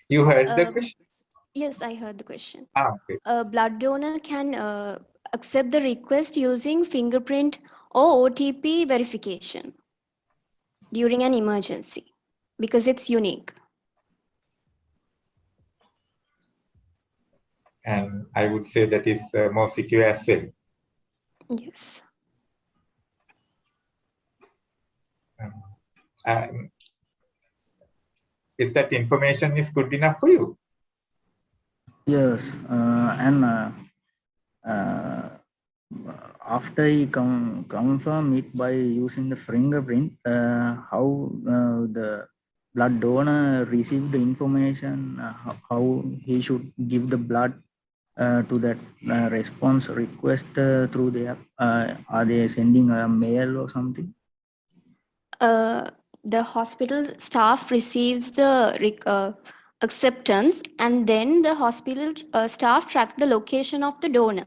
You heard the question? Yes, I heard the question. Okay. A blood donor can accept the request using fingerprint or OTP verification during an emergency because it's unique. And I would say that is more secure as well. Yes. Is that information is good enough for you? Yes, and after he confirm it by using the fingerprint, how the blood donor receive the information, how he should give the blood to that response request through the app. Are they sending a mail or something? The hospital staff receives the acceptance, and then the hospital staff track the location of the donor.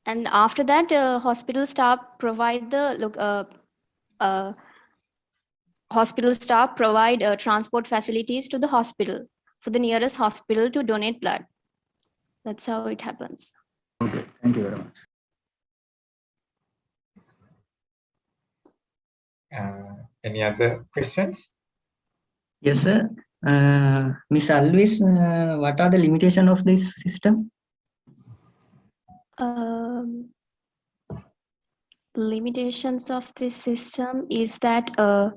And after that, hospital staff provide transport facilities to the hospital for the nearest hospital to donate blood. That's how it happens. Okay, thank you very much. Any other questions? Yes, sir. Ms. Alwis, what are the limitations of this system? Limitations of this system is that a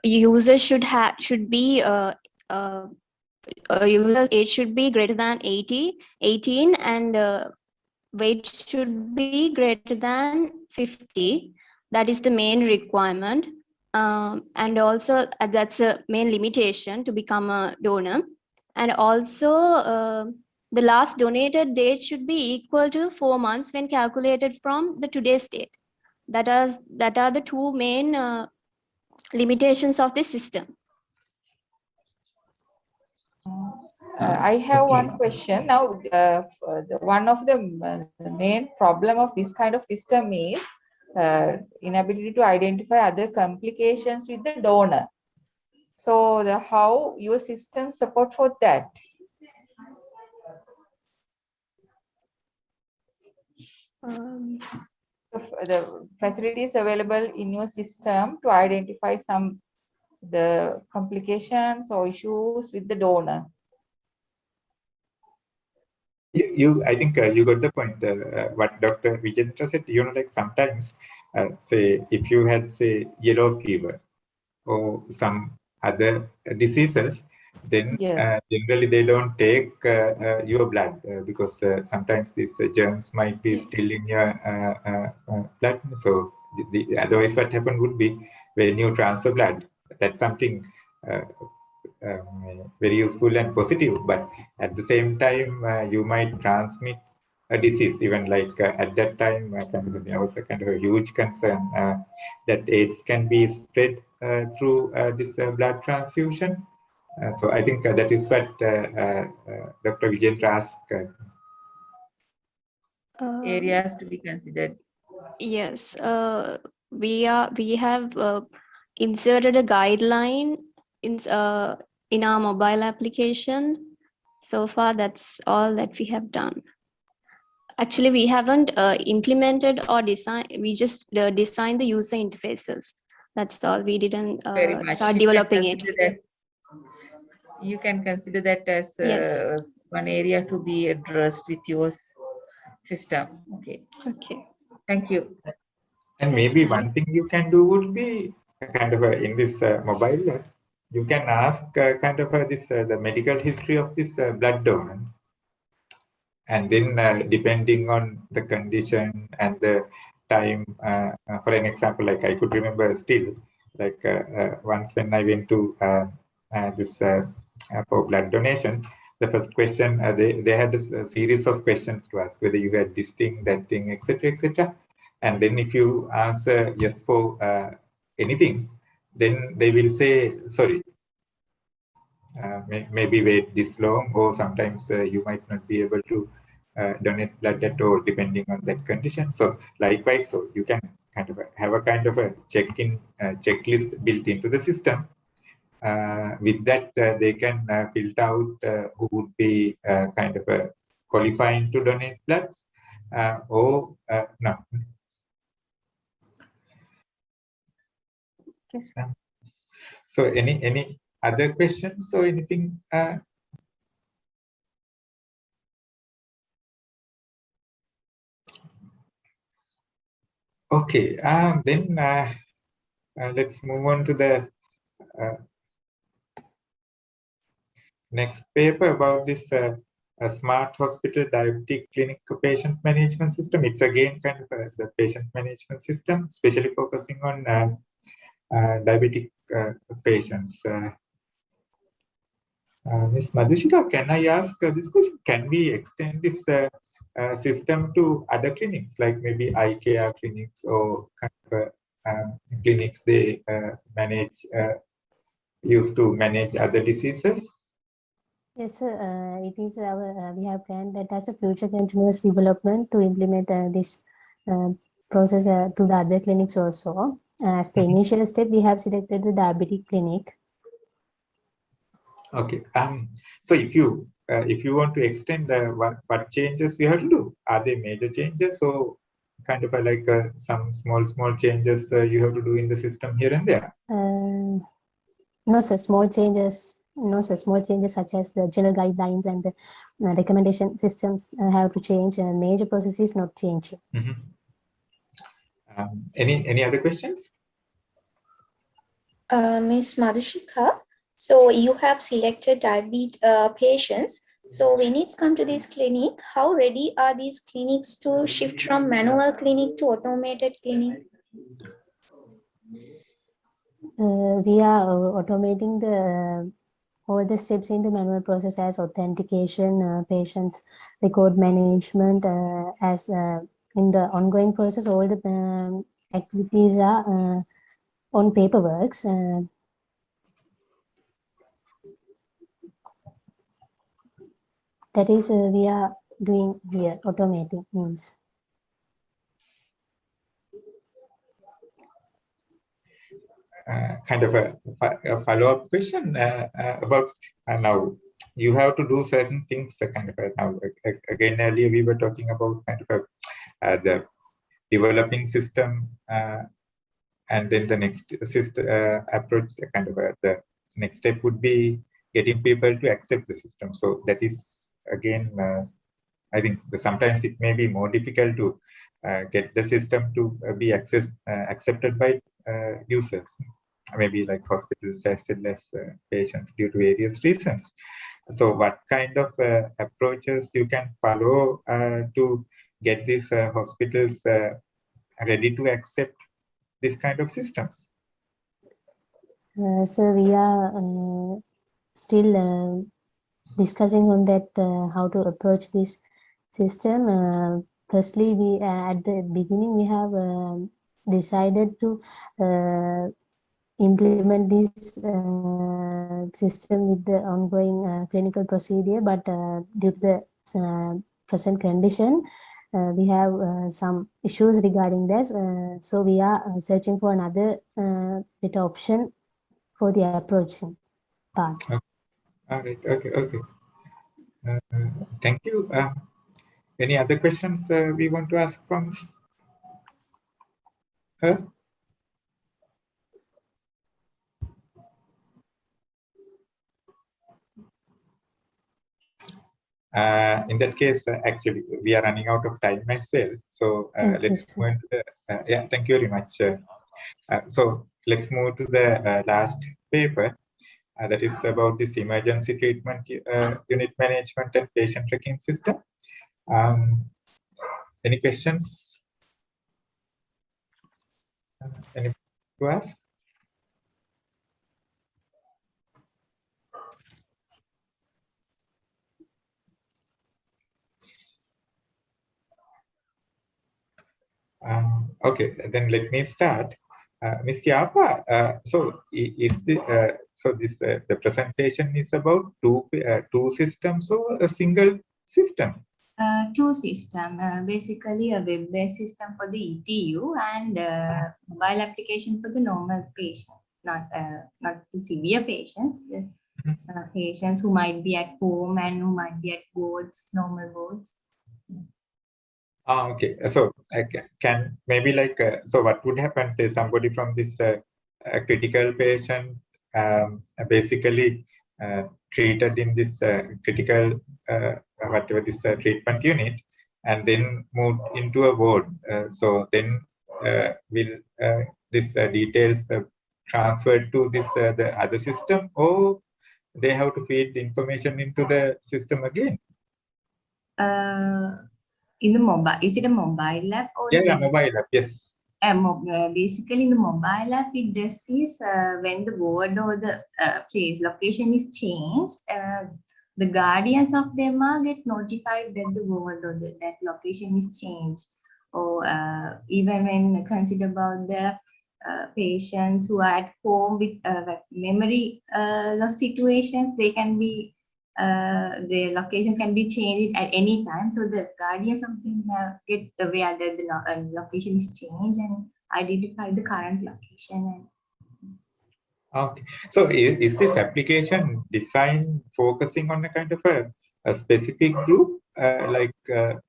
user should be user age should be greater than 18, and weight should be greater than 50. That is the main requirement, and also that's a main limitation to become a donor. And also the last donated date should be equal to 4 months when calculated from the today's date. That are the two main limitations of this system. I have one question. Now, one of the main problem of this kind of system is inability to identify other complications with the donor. So, how your system support for that? The facilities available in your system to identify the complications or issues with the donor. I think you got the point. What Dr. Vijendra said, like sometimes, say, if you had, say, yellow fever or some other diseases, then generally they don't take your blood because sometimes these germs might be still in your blood. So otherwise what happened would be when you transfer blood, that's something very useful and positive, but at the same time you might transmit a disease. Even like at that time there was a kind of a huge concern that AIDS can be spread through this blood transfusion. So I think that is what Dr. Vijendra asked. Areas to be considered. Yes, we have inserted a guideline in our mobile application So far, that's all that we have done. Actually, we haven't implemented or designed, we just designed the user interfaces. That's all. We didn't Very much. start You can developing it. consider that. You can consider that as Yes. one area to be addressed with your system. Okay. Okay. Thank you. And maybe one thing you can do would be kind of in this mobile app, you can ask kind of this the medical history of this blood donor. And then depending on the condition and the time, for an example, like I could remember still, like once when I went to this for blood donation, the first question, they had a series of questions to ask, whether you had this thing, that thing, etc., etc. And then if you answer yes for anything, then they will say, sorry, maybe wait this long, or sometimes you might not be able to donate blood at all, depending on that condition. So likewise, so you can kind of have a kind of a check-in checklist built into the system. With that, they can filter out who would be kind of qualifying to donate bloods or no. Yes. So any other questions or anything? Okay, then let's move on to the next paper about this a smart hospital diabetic clinic patient management system. It's again kind of the patient management system, especially focusing on diabetic patients. Ms. Madushika, can I ask this question? Can we extend this system to other clinics, like maybe eye care clinics or kind of clinics they manage, used to manage other diseases? Yes, sir. It is our, we have planned that as a future continuous development to implement this process to the other clinics also. As the initial step, we have selected the diabetic clinic. Okay. So if you want to extend what changes you have to do, are they major changes or kind of like some small changes you have to do in the system here and there? No, sir. Small changes. No, sir. Small changes such as the general guidelines and the recommendation systems have to change. Major processes not changing. Any other questions? Ms. Madushika, so you have selected diabetes patients. So when it's come to this clinic, how ready are these clinics to shift from manual clinic to automated clinic? We are automating the all the steps in the manual process as authentication, patients record management, as in the ongoing process, all the activities are on paperwork. That is we are doing here, automating means. Kind of a follow-up question about now you have to do certain things kind of now again earlier we were talking about kind of the developing system and then the next system approach kind of the next step would be getting people to accept the system. So that is again I think sometimes it may be more difficult to get the system to be accepted by users, maybe like hospitals as well as patients due to various reasons. So what kind of approaches you can follow to get these hospitals ready to accept this kind of systems? So we are still discussing on that how to approach this system. Firstly, we at the beginning we have decided to implement this system with the ongoing clinical procedure, but due to the present condition, we have some issues regarding this. So we are searching for another better option for the approaching part. All right. Okay. Thank you. Any other questions we want to ask from her? In that case, actually, we are running out of time myself. So let's move into the, yeah, thank you very much. So let's move to the last paper. That is about this emergency treatment unit management and patient tracking system. Any questions? Any to ask? Okay, then let me start. Ms. Yapa, so is the so this the presentation is about two systems or a single system? Two system, basically a web-based system for the ETU and mobile application for the normal patients, not the severe patients, patients who might be at home and who might be at wards, normal wards. Okay. So can maybe like so what would happen? Say somebody from this critical patient basically treated in this critical whatever this treatment unit, and then moved into a ward. So then will this details transferred to this the other system, or they have to feed information into the system again? In the mobile, is it a mobile app or? Yeah, mobile app, yes. Basically, in the mobile app, it does is when the ward or the place location is changed, the guardians of them get notified that the ward or that location is changed. Or even when consider about the patients who are at home with memory loss situations, they can be the locations can be changed at any time. So the guardians of them get aware that the location is changed and identify the current location. Okay. So is this application designed focusing on a kind of a specific group, like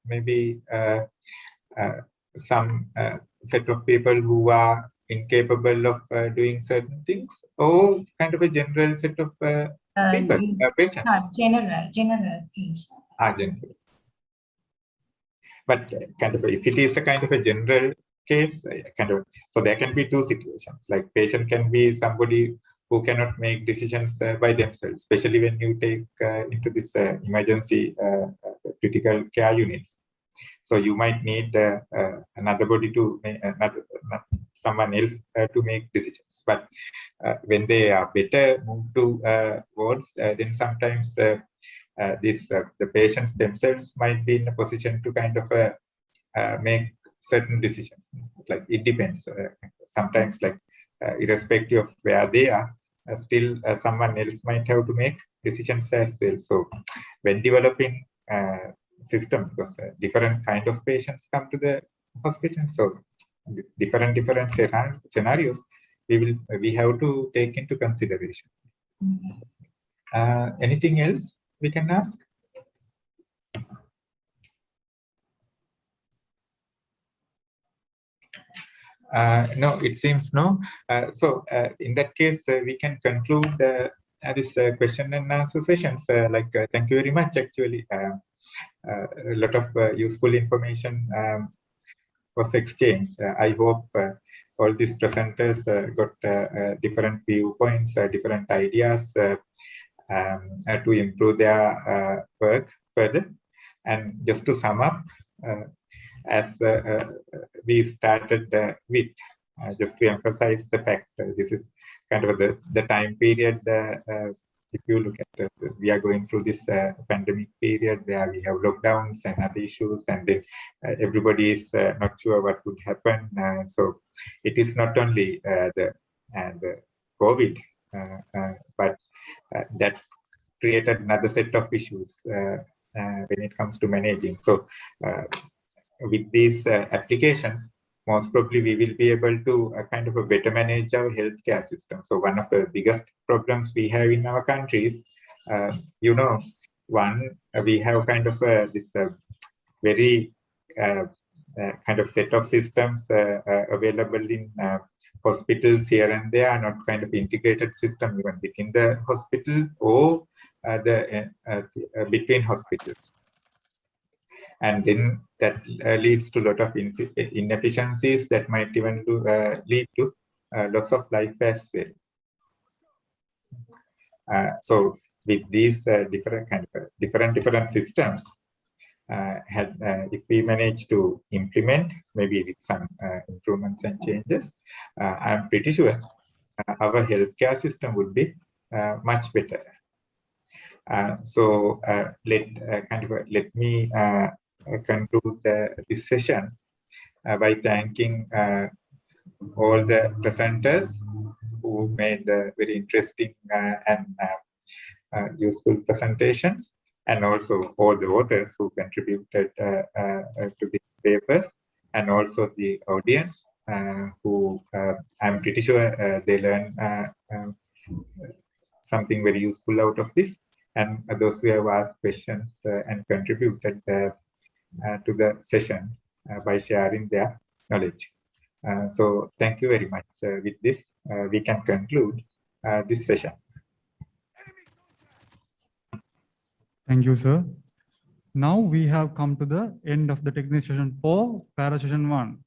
maybe some set of people who are incapable of doing certain things, or kind of a general set of people, patients? General patients. General. But kind of if it is a kind of a general case, kind of, so there can be two situations. Like patient can be somebody who cannot make decisions by themselves, especially when you take into this emergency critical care units. So you might need another body to make, someone else to make decisions. But when they are better moved to wards, then sometimes the patients themselves might be in a position to kind of make certain decisions. Like it depends. Sometimes, like irrespective of where they are, still someone else might have to make decisions as well. So when developing system, because different kind of patients come to the hospital, so different scenarios we have to take into consideration. Anything else we can ask? No, it seems no. So in that case, we can conclude this question and answer sessions. Thank you very much. Actually, a lot of useful information was exchanged. I hope all these presenters got different viewpoints, different ideas to improve their work further. And just to sum up, as we started with, just to emphasize the fact, this is kind of the time period. If you look at, we are going through this pandemic period where we have lockdowns and other issues, and then everybody is not sure what would happen. So it is not only the COVID, but that created another set of issues when it comes to managing. So with these applications, most probably we will be able to kind of better manage our healthcare system. So one of the biggest problems we have in our country is, One, we have kind of this very kind of set of systems available in hospitals here and there, not kind of integrated system even within the hospital or between hospitals. And then that leads to a lot of inefficiencies that might even lead to loss of life as well. So with these different systems, if we manage to implement, maybe with some improvements and changes, I'm pretty sure our healthcare system would be much better. So let me conclude this session by thanking all the presenters who made very interesting and useful presentations, and also all the authors who contributed to the papers, and also the audience who I'm pretty sure they learned something very useful out of this, and those who have asked questions and contributed to the session by sharing their knowledge. So thank you very much. With this, we can conclude this session. Thank you, sir. Now we have come to the end of the technical session 4, para session 1.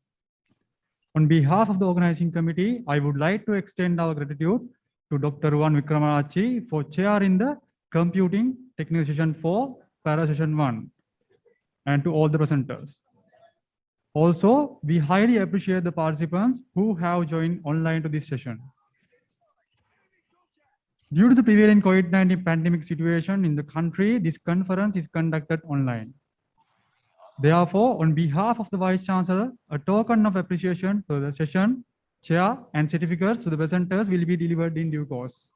On behalf of the organizing committee, I would like to extend our gratitude to Dr. Ruwan Wickramarachchi for chairing the computing technical session 4, para session 1, and to all the presenters. Also, we highly appreciate the participants who have joined online to this session. Due to the prevailing COVID-19 pandemic situation in the country, this conference is conducted online. Therefore, on behalf of the Vice Chancellor, a token of appreciation for the session, chair, and certificates to the presenters will be delivered in due course.